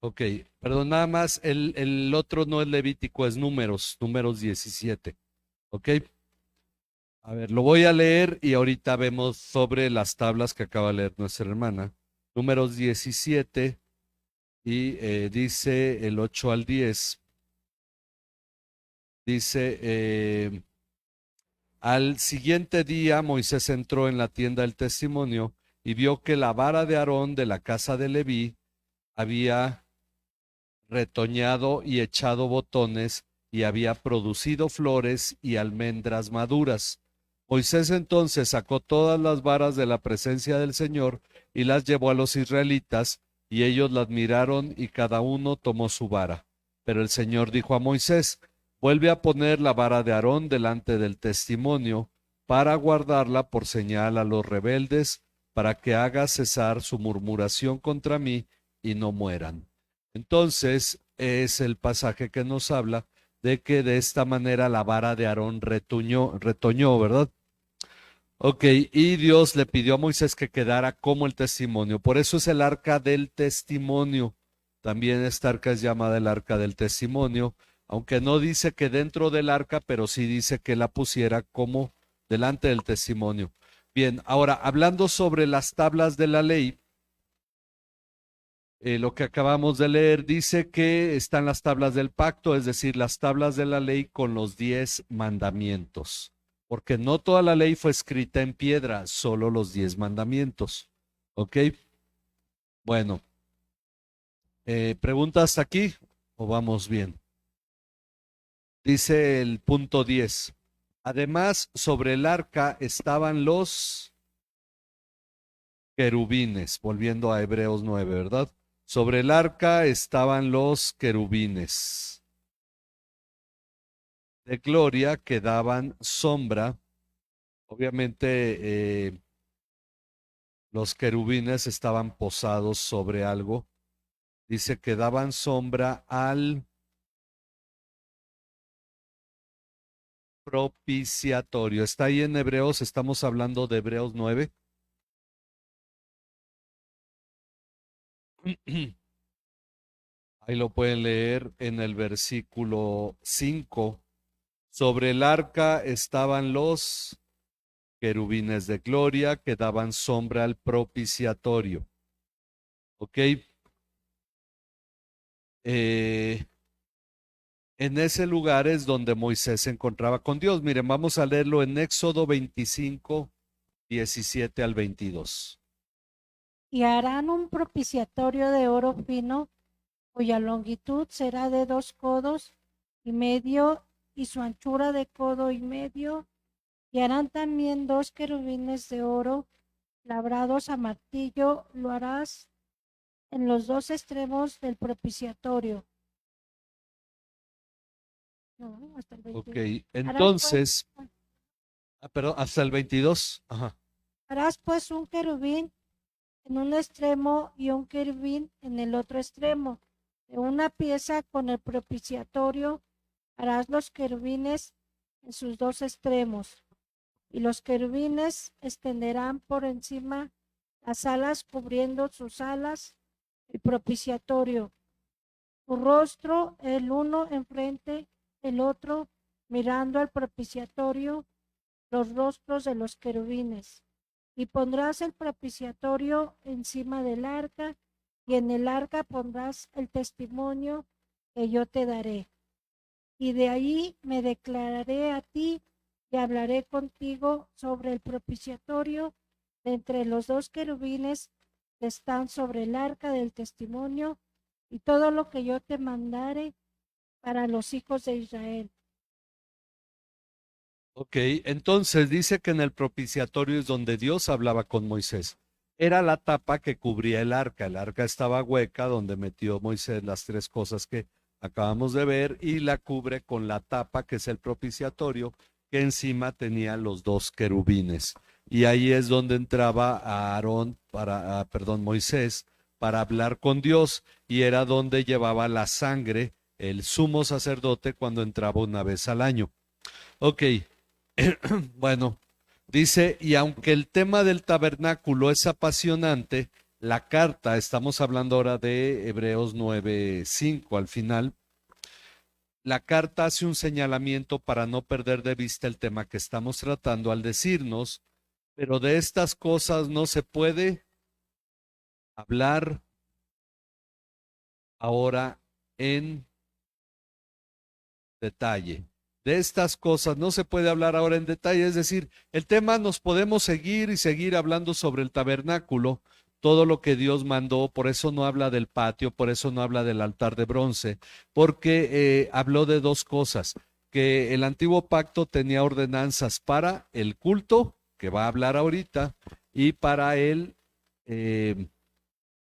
Ok, perdón, nada más, el otro no es Levítico, es Números 17. Ok, a ver, lo voy a leer y ahorita vemos sobre las tablas que acaba de leer nuestra hermana. Números 17 y dice el 8 al 10. Dice, al siguiente día Moisés entró en la tienda del testimonio y vio que la vara de Aarón de la casa de Leví había retoñado y echado botones y había producido flores y almendras maduras. Moisés entonces sacó todas las varas de la presencia del Señor y las llevó a los israelitas, y ellos las miraron y cada uno tomó su vara. Pero el Señor dijo a Moisés, vuelve a poner la vara de Aarón delante del testimonio, para guardarla por señal a los rebeldes, para que haga cesar su murmuración contra mí y no mueran. Entonces es el pasaje que nos habla de que de esta manera la vara de Aarón retoñó, ¿verdad? Ok, y Dios le pidió a Moisés que quedara como el testimonio. Por eso es el arca del testimonio. También esta arca es llamada el arca del testimonio, aunque no dice que dentro del arca, pero sí dice que la pusiera como delante del testimonio. Bien, ahora hablando sobre las tablas de la ley, lo que acabamos de leer dice que están las tablas del pacto, es decir, las tablas de la ley con los 10 mandamientos, porque no toda la ley fue escrita en piedra, solo los 10 mandamientos. ¿Ok? Bueno, ¿preguntas hasta aquí o vamos bien? Dice el punto 10. Además, sobre el arca estaban los querubines, volviendo a Hebreos 9, ¿verdad? Sobre el arca estaban los querubines de gloria que daban sombra. Obviamente los querubines estaban posados sobre algo. Dice que daban sombra al propiciatorio. Está ahí en Hebreos, estamos hablando de Hebreos 9. Ahí lo pueden leer en el versículo 5. Sobre el arca estaban los querubines de gloria que daban sombra al propiciatorio. ¿Ok? En ese lugar es donde Moisés se encontraba con Dios. Miren, vamos a leerlo en Éxodo 25, 17 al 22. Y harán un propiciatorio de oro fino, cuya longitud será de 2 codos y medio, y su anchura de codo y medio. Y harán también 2 querubines de oro, labrados a martillo. Lo harás en los 2 extremos del propiciatorio. No, hasta el 22. Ok, entonces, perdón, hasta el 22. Ajá. Harás pues un querubín en un extremo y un querubín en el otro extremo. De una pieza con el propiciatorio harás los querubines en sus 2 extremos. Y los querubines extenderán por encima las alas, cubriendo sus alas el propiciatorio. Su rostro, el uno enfrente, el otro mirando al propiciatorio, los rostros de los querubines. Y pondrás el propiciatorio encima del arca, y en el arca pondrás el testimonio que yo te daré. y de ahí me declararé a ti y hablaré contigo sobre el propiciatorio de entre los dos querubines que están sobre el arca del testimonio y todo lo que yo te mandare para los hijos de Israel. Ok, entonces dice que en el propiciatorio es donde Dios hablaba con Moisés. Era la tapa que cubría el arca. El arca estaba hueca donde metió Moisés las tres cosas que acabamos de ver y la cubre con la tapa que es el propiciatorio que encima tenía los dos querubines. Y ahí es donde entraba a Aarón Moisés para hablar con Dios y era donde llevaba la sangre el sumo sacerdote cuando entraba una vez al año. Ok, bueno, dice, y aunque el tema del tabernáculo es apasionante, la carta, estamos hablando ahora de Hebreos 9:5 al final, la carta hace un señalamiento para no perder de vista el tema que estamos tratando al decirnos, pero de estas cosas no se puede hablar ahora en detalle. De estas cosas no se puede hablar ahora en detalle, es decir, el tema nos podemos seguir y seguir hablando sobre el tabernáculo, todo lo que Dios mandó, por eso no habla del patio, por eso no habla del altar de bronce, porque habló de dos cosas, que el antiguo pacto tenía ordenanzas para el culto, que va a hablar ahorita, y para el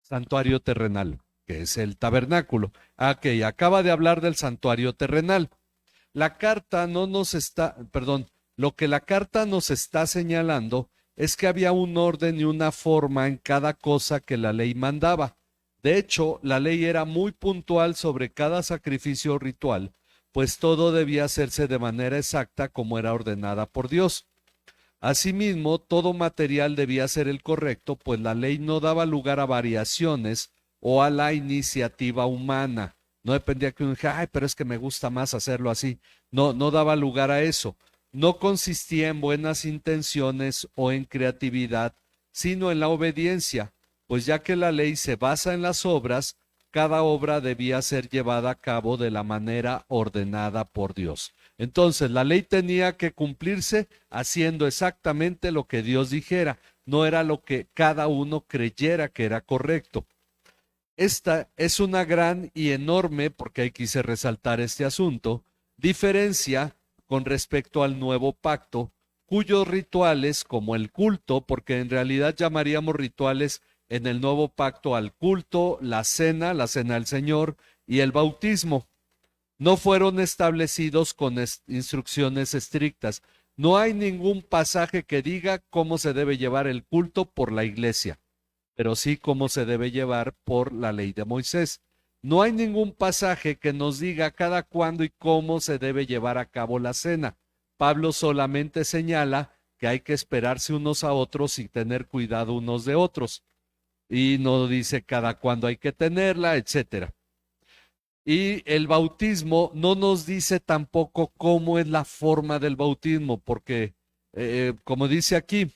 santuario terrenal, que es el tabernáculo. Ok, acaba de hablar del santuario terrenal. La carta no nos está, perdón, lo que la carta nos está señalando es que había un orden y una forma en cada cosa que la ley mandaba. De hecho, la ley era muy puntual sobre cada sacrificio ritual, pues todo debía hacerse de manera exacta como era ordenada por Dios. Asimismo, todo material debía ser el correcto, pues la ley no daba lugar a variaciones o a la iniciativa humana. No dependía que uno dijera, ay, pero es que me gusta más hacerlo así. No, no daba lugar a eso. No consistía en buenas intenciones o en creatividad, sino en la obediencia, pues ya que la ley se basa en las obras, cada obra debía ser llevada a cabo de la manera ordenada por Dios. Entonces, la ley tenía que cumplirse haciendo exactamente lo que Dios dijera, no era lo que cada uno creyera que era correcto. Esta es una gran y enorme, porque ahí quise resaltar este asunto, diferencia con respecto al nuevo pacto, cuyos rituales, como el culto, porque en realidad llamaríamos rituales en el nuevo pacto al culto, la cena del Señor y el bautismo, no fueron establecidos con instrucciones estrictas. No hay ningún pasaje que diga cómo se debe llevar el culto por la iglesia, pero sí cómo se debe llevar por la ley de Moisés. No hay ningún pasaje que nos diga cada cuándo y cómo se debe llevar a cabo la cena. Pablo solamente señala que hay que esperarse unos a otros y tener cuidado unos de otros. Y no dice cada cuándo hay que tenerla, etcétera. Y el bautismo no nos dice tampoco cómo es la forma del bautismo, porque, como dice aquí,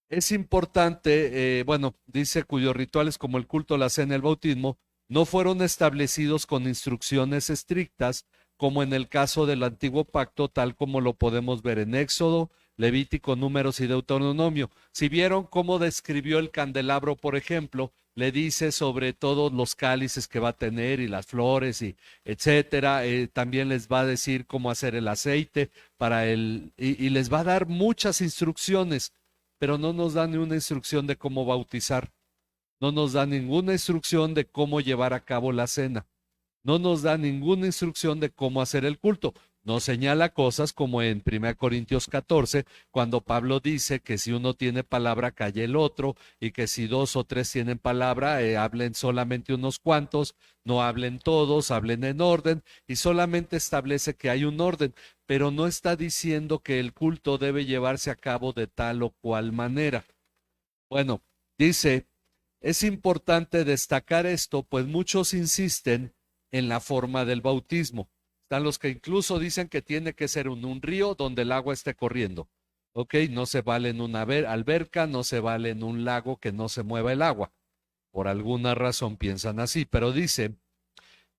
es importante, dice cuyos rituales como el culto, la cena y el bautismo no fueron establecidos con instrucciones estrictas, como en el caso del antiguo pacto, tal como lo podemos ver en Éxodo, Levítico, Números y Deuteronomio. Si vieron cómo describió el candelabro, por ejemplo, le dice sobre todos los cálices que va a tener y las flores y etcétera. También les va a decir cómo hacer el aceite y les va a dar muchas instrucciones, pero no nos da ni una instrucción de cómo bautizar. No nos da ninguna instrucción de cómo llevar a cabo la cena. No nos da ninguna instrucción de cómo hacer el culto. Nos señala cosas como en 1 Corintios 14, cuando Pablo dice que si uno tiene palabra, calle el otro, y que si 2 o 3 tienen palabra, hablen solamente unos cuantos, no hablen todos, hablen en orden, y solamente establece que hay un orden, pero no está diciendo que el culto debe llevarse a cabo de tal o cual manera. Bueno, dice, es importante destacar esto, pues muchos insisten en la forma del bautismo. Están los que incluso dicen que tiene que ser un río donde el agua esté corriendo. Ok, no se vale en una alberca, no se vale en un lago que no se mueva el agua. Por alguna razón piensan así, pero dice,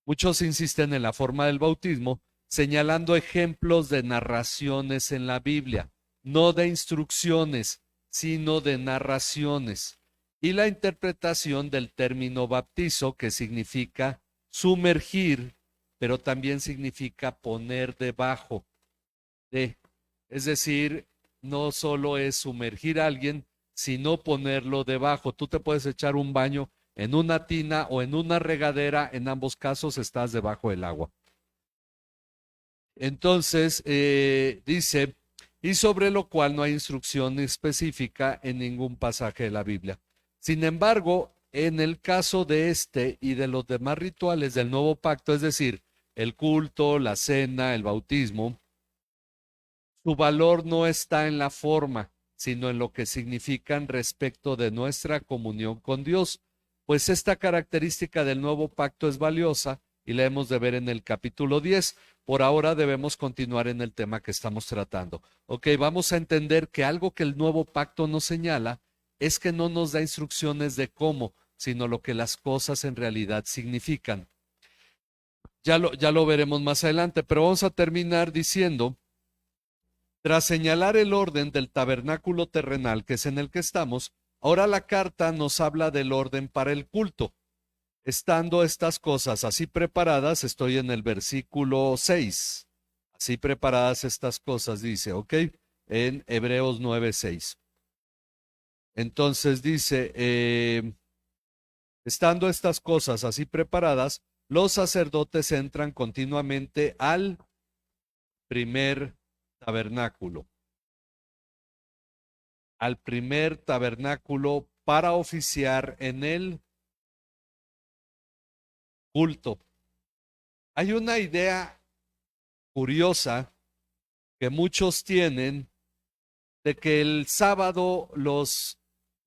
muchos insisten en la forma del bautismo, señalando ejemplos de narraciones en la Biblia, no de instrucciones, sino de narraciones. Y la interpretación del término bautizo, que significa sumergir, pero también significa poner debajo de. Es decir, no solo es sumergir a alguien, sino ponerlo debajo. Tú te puedes echar un baño en una tina o en una regadera, en ambos casos estás debajo del agua. Entonces, dice, y sobre lo cual no hay instrucción específica en ningún pasaje de la Biblia. Sin embargo, en el caso de este y de los demás rituales del nuevo pacto, es decir, el culto, la cena, el bautismo, su valor no está en la forma, sino en lo que significan respecto de nuestra comunión con Dios, pues esta característica del nuevo pacto es valiosa y la hemos de ver en el capítulo 10. Por ahora debemos continuar en el tema que estamos tratando. Ok, vamos a entender que algo que el nuevo pacto nos señala es que no nos da instrucciones de cómo, sino lo que las cosas en realidad significan. Ya lo veremos más adelante, pero vamos a terminar diciendo, tras señalar el orden del tabernáculo terrenal, que es en el que estamos, ahora la carta nos habla del orden para el culto. Estando estas cosas así preparadas, estoy en el versículo 6. Así preparadas estas cosas, dice, ¿ok? En Hebreos 9:6. Entonces dice, estando estas cosas así preparadas, los sacerdotes entran continuamente al primer tabernáculo. Al primer tabernáculo para oficiar en el culto. Hay una idea curiosa que muchos tienen de que el sábado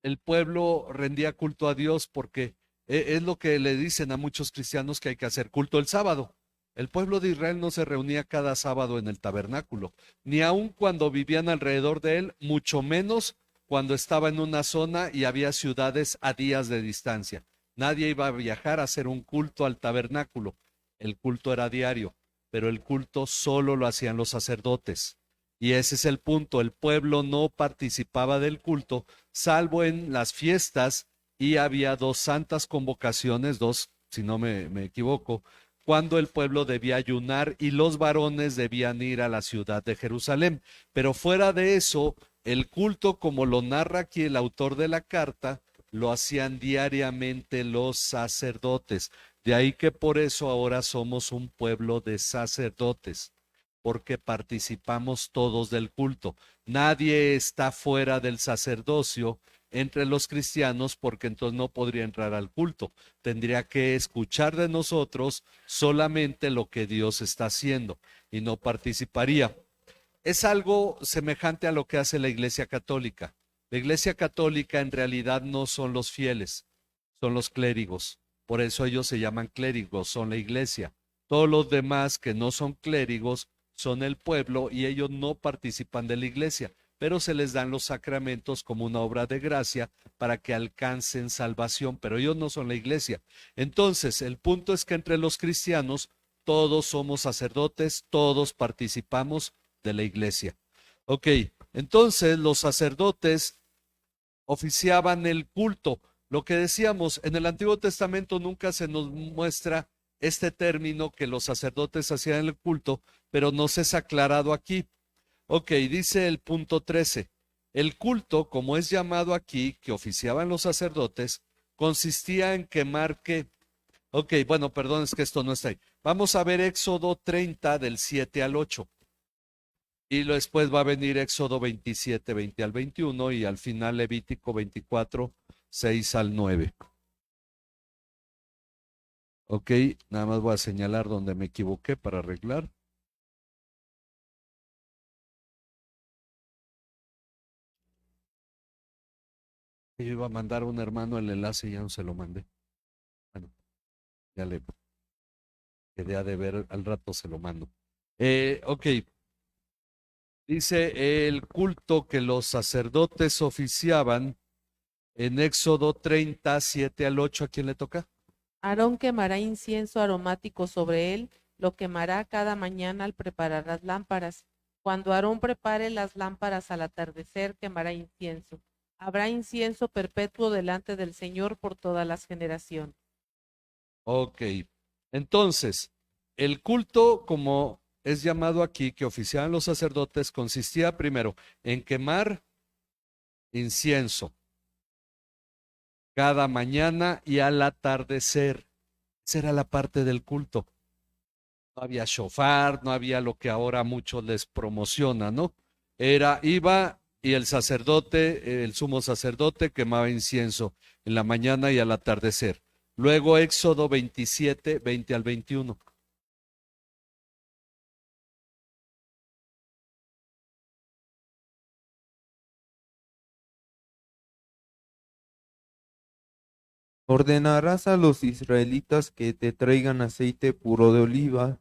el pueblo rendía culto a Dios porque es lo que le dicen a muchos cristianos, que hay que hacer culto el sábado. El pueblo de Israel no se reunía cada sábado en el tabernáculo, ni aun cuando vivían alrededor de él, mucho menos cuando estaba en una zona y había ciudades a días de distancia. Nadie iba a viajar a hacer un culto al tabernáculo. El culto era diario, pero el culto solo lo hacían los sacerdotes. Y ese es el punto, el pueblo no participaba del culto, salvo en las fiestas, y había dos santas convocaciones, dos, si no me equivoco, cuando el pueblo debía ayunar y los varones debían ir a la ciudad de Jerusalén. Pero fuera de eso, el culto, como lo narra aquí el autor de la carta, lo hacían diariamente los sacerdotes. De ahí que por eso ahora somos un pueblo de sacerdotes, porque participamos todos del culto. Nadie está fuera del sacerdocio entre los cristianos, porque entonces no podría entrar al culto. Tendría que escuchar de nosotros solamente lo que Dios está haciendo y no participaría. Es algo semejante a lo que hace la Iglesia Católica. La Iglesia Católica en realidad no son los fieles, son los clérigos. Por eso ellos se llaman clérigos, son la Iglesia. Todos los demás que no son clérigos son el pueblo y ellos no participan de la Iglesia, pero se les dan los sacramentos como una obra de gracia para que alcancen salvación, pero ellos no son la Iglesia. Entonces, el punto es que entre los cristianos todos somos sacerdotes, todos participamos de la Iglesia. Ok, entonces los sacerdotes oficiaban el culto. Lo que decíamos, en el Antiguo Testamento nunca se nos muestra este término que los sacerdotes hacían el culto, pero nos es aclarado aquí. Ok, dice el punto 13. El culto, como es llamado aquí, que oficiaban los sacerdotes, consistía en quemar ¿qué? Ok, bueno, perdón, es que esto no está ahí. Vamos a ver Éxodo 30 del 7 al 8. Y después va a venir Éxodo 27, 20 al 21 y al final Levítico 24, 6 al 9. Ok, nada más voy a señalar donde me equivoqué para arreglar. Yo iba a mandar a un hermano el enlace y ya no se lo mandé. Bueno, ya le quedé a deber, al rato se lo mando. Ok. Dice el culto que los sacerdotes oficiaban en Éxodo 30, 7 al 8. ¿A quién le toca? Aarón quemará incienso aromático sobre él lo quemará cada mañana al preparar las lámparas. Cuando Aarón prepare las lámparas al atardecer, quemará incienso. Habrá incienso perpetuo delante del Señor por todas las generaciones. Ok. Entonces, el culto, como es llamado aquí, que oficiaban los sacerdotes, consistía primero en quemar incienso cada mañana y al atardecer. Esa era la parte del culto. No había shofar, no había lo que ahora muchos les promociona, ¿no? Iba y el sacerdote, el sumo sacerdote, quemaba incienso en la mañana y al atardecer. Luego Éxodo 27, 20 al 21. Ordenarás a los israelitas que te traigan aceite puro de oliva,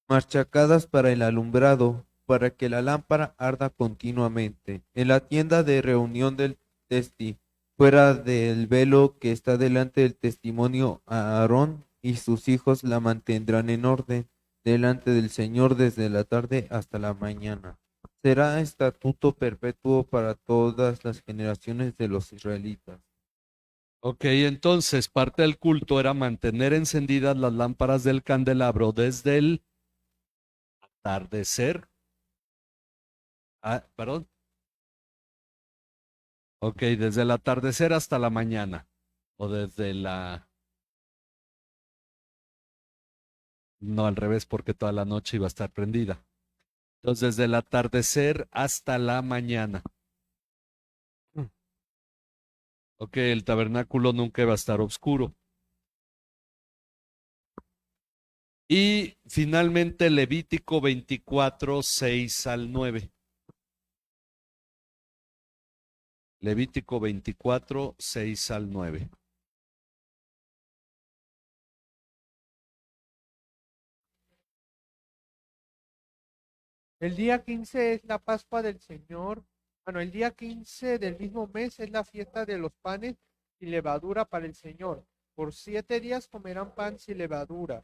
machacadas para el alumbrado, para que la lámpara arda continuamente, en la tienda de reunión del testi, fuera del velo que está delante del testimonio. A Aarón y sus hijos la mantendrán en orden delante del Señor desde la tarde hasta la mañana. Será estatuto perpetuo para todas las generaciones de los israelitas. Ok, entonces parte del culto era mantener encendidas las lámparas del candelabro desde el atardecer. Perdón. Ok, desde el atardecer hasta la mañana. O desde la... No, al revés, porque toda la noche iba a estar prendida. Entonces, desde el atardecer hasta la mañana. Ok, el tabernáculo nunca iba a estar oscuro. Y finalmente Levítico 24, 6 al 9. Levítico 24, 6 al 9. El día 15 es la Pascua del Señor. Bueno, el día 15 del mismo mes es la fiesta de los panes y levadura para el Señor. Por 7 días comerán pan sin levadura.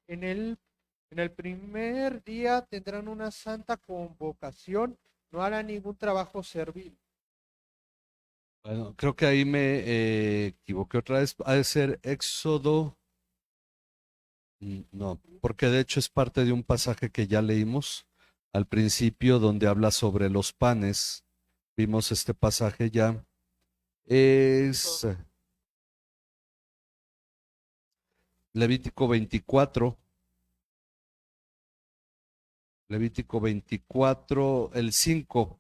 En el primer día tendrán una santa convocación, no harán ningún trabajo servil. Bueno, creo que ahí me equivoqué otra vez. Ha de ser Éxodo. No, porque de hecho es parte de un pasaje que ya leímos al principio donde habla sobre los panes. Vimos este pasaje ya. Es Levítico 24. Levítico 24, el 5.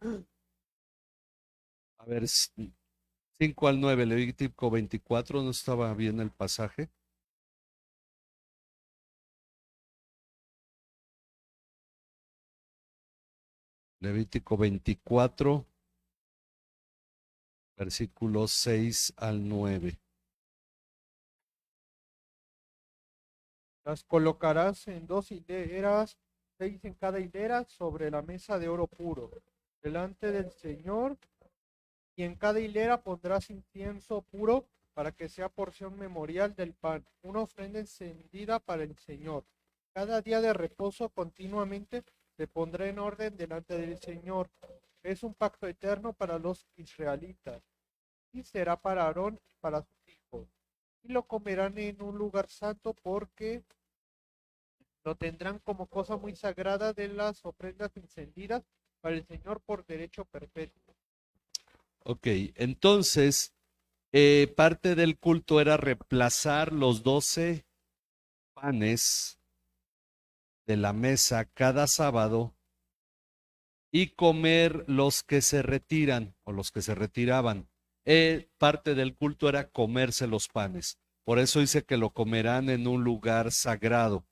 A ver, 5 al 9, Levítico 24, no estaba bien el pasaje. Levítico 24, versículos 6 al 9. Las colocarás en 2 hileras, 6 en cada hilera, sobre la mesa de oro puro, delante del Señor, y en cada hilera pondrás incienso puro para que sea porción memorial del pan, una ofrenda encendida para el Señor. Cada día de reposo continuamente se pondrá en orden delante del Señor. Es un pacto eterno para los israelitas, y será para Aarón y para sus hijos. Y lo comerán en un lugar santo, porque lo tendrán como cosa muy sagrada de las ofrendas encendidas para el Señor por derecho perpetuo. Ok, entonces parte del culto era reemplazar los 12 panes de la mesa cada sábado y comer los que se retiran o los que se retiraban. Parte del culto era comerse los panes. Por eso dice que lo comerán en un lugar sagrado.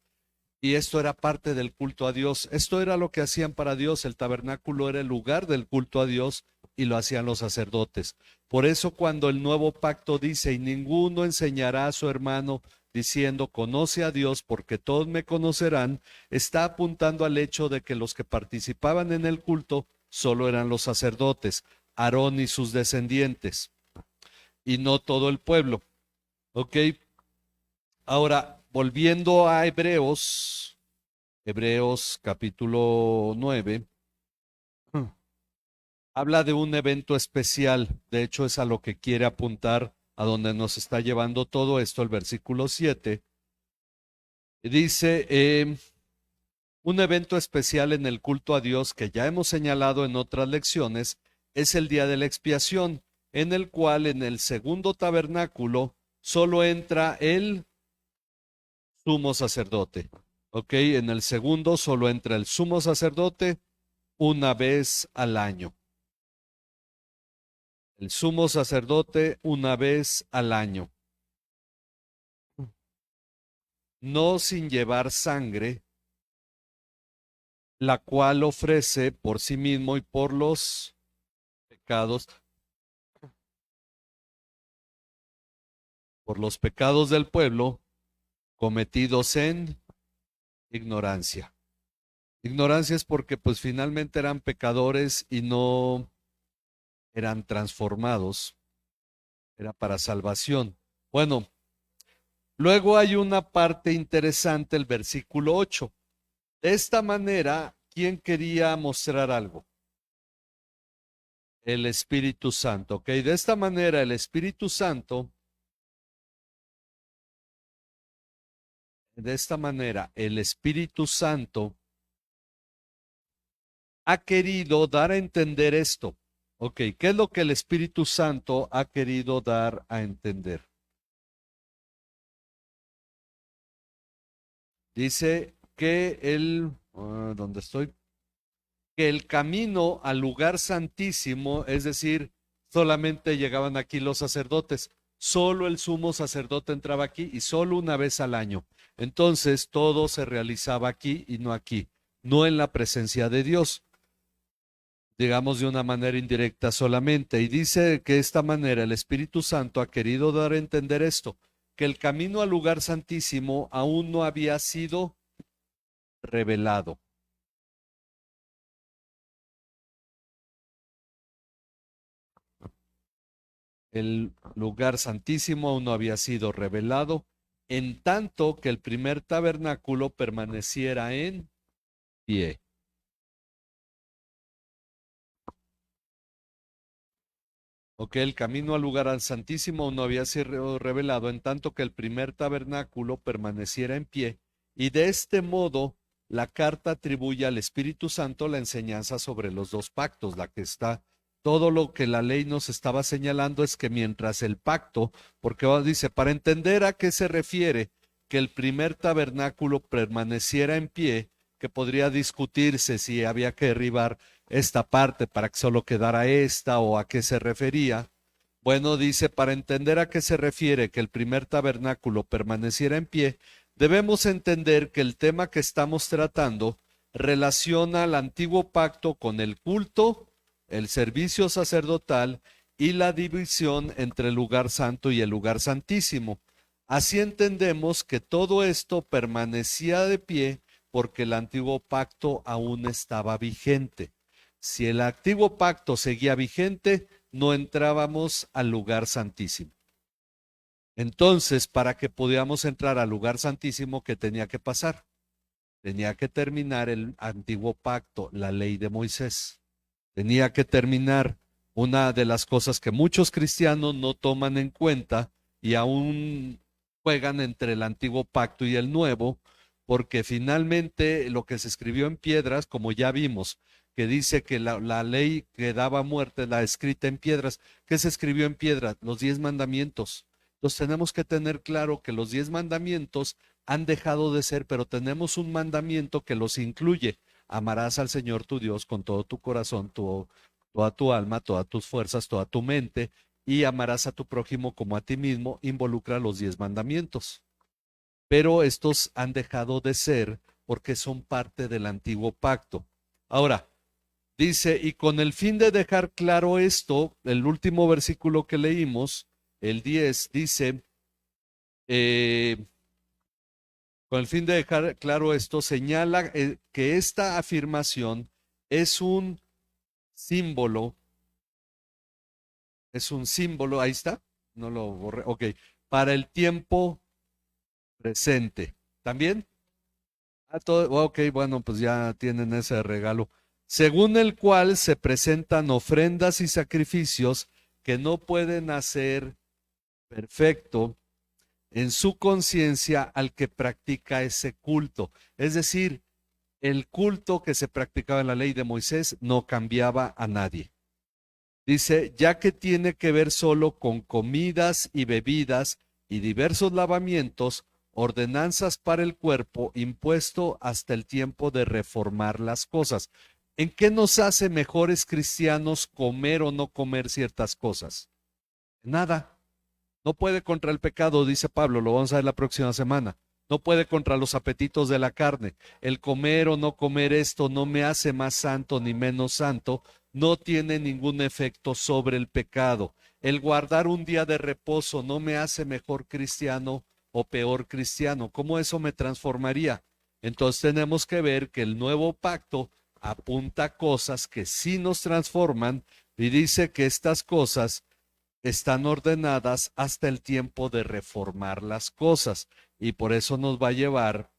Y esto era parte del culto a Dios. Esto era lo que hacían para Dios. El tabernáculo era el lugar del culto a Dios y lo hacían los sacerdotes. Por eso cuando el nuevo pacto dice, y ninguno enseñará a su hermano diciendo, conoce a Dios porque todos me conocerán, está apuntando al hecho de que los que participaban en el culto solo eran los sacerdotes, Aarón y sus descendientes, y no todo el pueblo. ¿Ok? Ahora, volviendo a Hebreos, Hebreos capítulo 9, habla de un evento especial. De hecho, es a lo que quiere apuntar, a donde nos está llevando todo esto, el versículo 7. Dice, un evento especial en el culto a Dios que ya hemos señalado en otras lecciones es el día de la expiación, en el cual en el segundo tabernáculo solo entra el sumo sacerdote. Ok, en el segundo solo entra el sumo sacerdote una vez al año. El sumo sacerdote una vez al año. No sin llevar sangre, la cual ofrece por sí mismo y por los pecados del pueblo cometidos en ignorancia. Ignorancia es porque pues finalmente eran pecadores y no eran transformados. Era para salvación. Bueno, luego hay una parte interesante, el versículo 8. De esta manera, ¿quién quería mostrar algo? El Espíritu Santo, ¿ok? De esta manera, el Espíritu Santo, ha querido dar a entender esto. Ok, ¿qué es lo que el Espíritu Santo ha querido dar a entender? Dice que ¿dónde estoy? Que el camino al lugar santísimo, es decir, solamente llegaban aquí los sacerdotes, solo el sumo sacerdote entraba aquí y solo una vez al año. Entonces todo se realizaba aquí y no aquí, no en la presencia de Dios, digamos de una manera indirecta solamente. Y dice que de esta manera el Espíritu Santo ha querido dar a entender esto, que el camino al lugar santísimo aún no había sido revelado. El lugar santísimo aún no había sido revelado, en tanto que el primer tabernáculo permaneciera en pie. Ok, el camino al lugar al santísimo aún no había sido revelado, en tanto que el primer tabernáculo permaneciera en pie, y de este modo la carta atribuye al Espíritu Santo la enseñanza sobre los dos pactos, la que está, todo lo que la ley nos estaba señalando es que mientras el pacto, porque dice, para entender a qué se refiere que el primer tabernáculo permaneciera en pie, que podría discutirse si había que derribar esta parte para que solo quedara esta o a qué se refería. Bueno, dice, para entender a qué se refiere que el primer tabernáculo permaneciera en pie, debemos entender que el tema que estamos tratando relaciona al antiguo pacto con el culto, el servicio sacerdotal y la división entre el lugar santo y el lugar santísimo. Así entendemos que todo esto permanecía de pie porque el antiguo pacto aún estaba vigente. Si el antiguo pacto seguía vigente, no entrábamos al lugar santísimo. Entonces, para que pudiéramos entrar al lugar santísimo, ¿qué tenía que pasar? Tenía que terminar el antiguo pacto, la ley de Moisés. Tenía que terminar una de las cosas que muchos cristianos no toman en cuenta y aún juegan entre el antiguo pacto y el nuevo, porque finalmente lo que se escribió en piedras, como ya vimos, que dice que la ley que daba muerte, la escrita en piedras, ¿qué se escribió en piedras? Los 10 mandamientos. Entonces tenemos que tener claro que los 10 mandamientos han dejado de ser, pero tenemos un mandamiento que los incluye. Amarás al Señor tu Dios con todo tu corazón, toda tu alma, todas tus fuerzas, toda tu mente, y amarás a tu prójimo como a ti mismo, involucra los 10 mandamientos. Pero estos han dejado de ser porque son parte del antiguo pacto. Ahora, dice, y con el fin de dejar claro esto, el último versículo que leímos, el 10, dice, con el fin de dejar claro esto, señala que esta afirmación es un símbolo, ahí está, no lo borré, ok, para el tiempo presente. ¿También? Ok, bueno, pues ya tienen ese regalo. Según el cual se presentan ofrendas y sacrificios que no pueden hacer perfecto en su conciencia al que practica ese culto. Es decir, el culto que se practicaba en la ley de Moisés no cambiaba a nadie. Dice, ya que tiene que ver solo con comidas y bebidas y diversos lavamientos, ordenanzas para el cuerpo, impuesto hasta el tiempo de reformar las cosas. ¿En qué nos hace mejores cristianos comer o no comer ciertas cosas? Nada. No puede contra el pecado, dice Pablo, lo vamos a ver la próxima semana. No puede contra los apetitos de la carne. El comer o no comer esto no me hace más santo ni menos santo, no tiene ningún efecto sobre el pecado. El guardar un día de reposo no me hace mejor cristiano o peor cristiano. ¿Cómo eso me transformaría? Entonces tenemos que ver que el nuevo pacto apunta a cosas que sí nos transforman y dice que estas cosas están ordenadas hasta el tiempo de reformar las cosas, y por eso nos va a llevar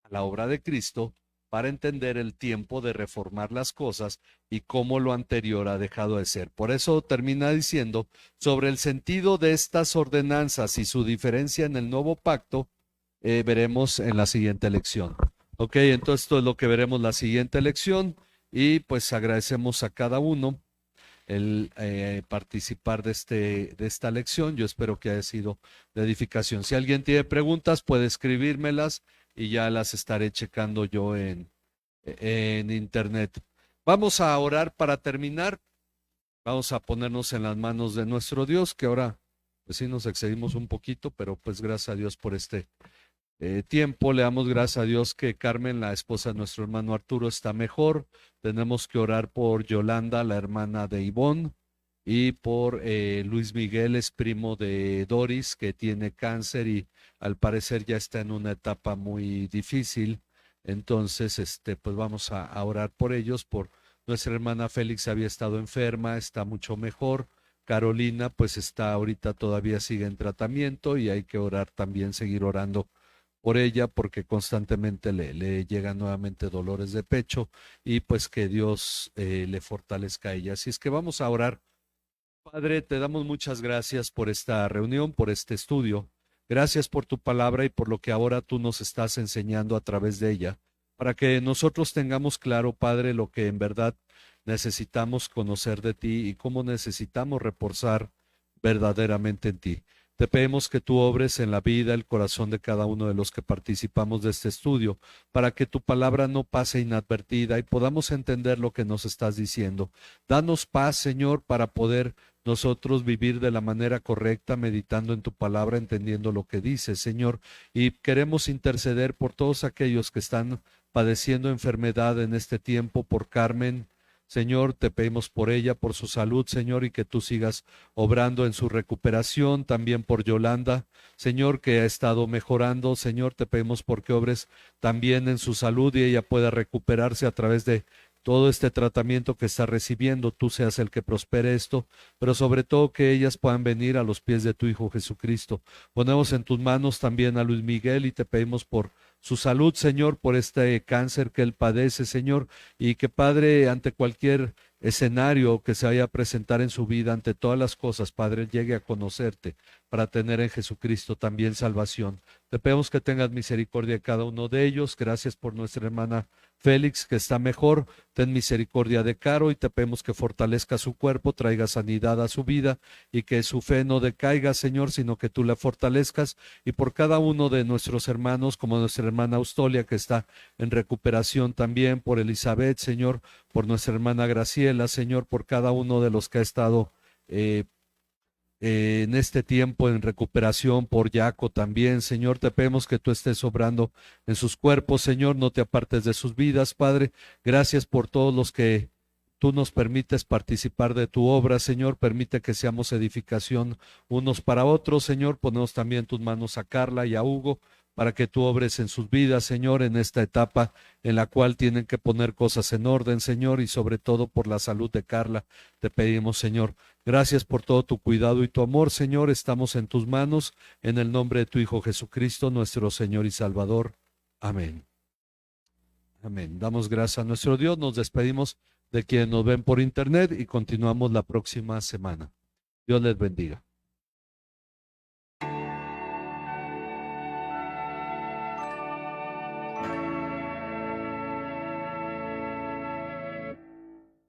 a la obra de Cristo para entender el tiempo de reformar las cosas y cómo lo anterior ha dejado de ser. Por eso termina diciendo sobre el sentido de estas ordenanzas y su diferencia en el nuevo pacto, veremos en la siguiente lección. Ok, entonces esto es lo que veremos la siguiente lección, y pues agradecemos a cada uno el participar de esta lección. Yo espero que haya sido de edificación. Si alguien tiene preguntas, puede escribírmelas y ya las estaré checando yo en internet. Vamos a orar para terminar. Vamos a ponernos en las manos de nuestro Dios, que ahora pues sí nos excedimos un poquito, pero pues gracias a Dios por este tiempo. Le damos gracias a Dios que Carmen, la esposa de nuestro hermano Arturo, está mejor. Tenemos que orar por Yolanda, la hermana de Ivonne, y por Luis Miguel, es primo de Doris, que tiene cáncer y al parecer ya está en una etapa muy difícil. Entonces, pues vamos a orar por ellos. Por nuestra hermana Félix, había estado enferma, está mucho mejor. Carolina, pues está ahorita todavía sigue en tratamiento y hay que orar también, seguir orando por ella, porque constantemente le llegan nuevamente dolores de pecho, y pues que Dios le fortalezca a ella. Así es que vamos a orar. Padre, te damos muchas gracias por esta reunión, por este estudio. Gracias por tu palabra y por lo que ahora tú nos estás enseñando a través de ella, para que nosotros tengamos claro, Padre, lo que en verdad necesitamos conocer de ti y cómo necesitamos reposar verdaderamente en ti. Te pedimos que tú obres en la vida, el corazón de cada uno de los que participamos de este estudio, para que tu palabra no pase inadvertida y podamos entender lo que nos estás diciendo. Danos paz, Señor, para poder nosotros vivir de la manera correcta, meditando en tu palabra, entendiendo lo que dices, Señor. Y queremos interceder por todos aquellos que están padeciendo enfermedad en este tiempo, por Carmen. Señor, te pedimos por ella, por su salud, Señor, y que tú sigas obrando en su recuperación, también por Yolanda, Señor, que ha estado mejorando. Señor, te pedimos porque obres también en su salud y ella pueda recuperarse a través de todo este tratamiento que está recibiendo. Tú seas el que prospere esto, pero sobre todo que ellas puedan venir a los pies de tu Hijo Jesucristo. Ponemos en tus manos también a Luis Miguel y te pedimos por su salud, Señor, por este cáncer que él padece, Señor, y que, Padre, ante cualquier escenario que se vaya a presentar en su vida, ante todas las cosas, Padre, él llegue a conocerte para tener en Jesucristo también salvación. Te pedimos que tengas misericordia de cada uno de ellos. Gracias por nuestra hermana Félix, que está mejor. Ten misericordia de Caro y te pedimos que fortalezca su cuerpo, traiga sanidad a su vida y que su fe no decaiga, Señor, sino que tú la fortalezcas. Y por cada uno de nuestros hermanos, como nuestra hermana Austolia, que está en recuperación también, por Elizabeth, Señor, por nuestra hermana Graciela, Señor, por cada uno de los que ha estado en este tiempo en recuperación, por Yaco también, Señor, te pedimos que tú estés obrando en sus cuerpos, Señor, no te apartes de sus vidas, Padre. Gracias por todos los que tú nos permites participar de tu obra, Señor. Permite que seamos edificación unos para otros, Señor. Ponemos también en tus manos a Carla y a Hugo, para que tú obres en sus vidas, Señor, en esta etapa en la cual tienen que poner cosas en orden, Señor, y sobre todo por la salud de Carla, te pedimos, Señor. Gracias por todo tu cuidado y tu amor, Señor. Estamos en tus manos, en el nombre de tu Hijo Jesucristo, nuestro Señor y Salvador. Amén. Amén. Damos gracias a nuestro Dios. Nos despedimos de quienes nos ven por internet y continuamos la próxima semana. Dios les bendiga.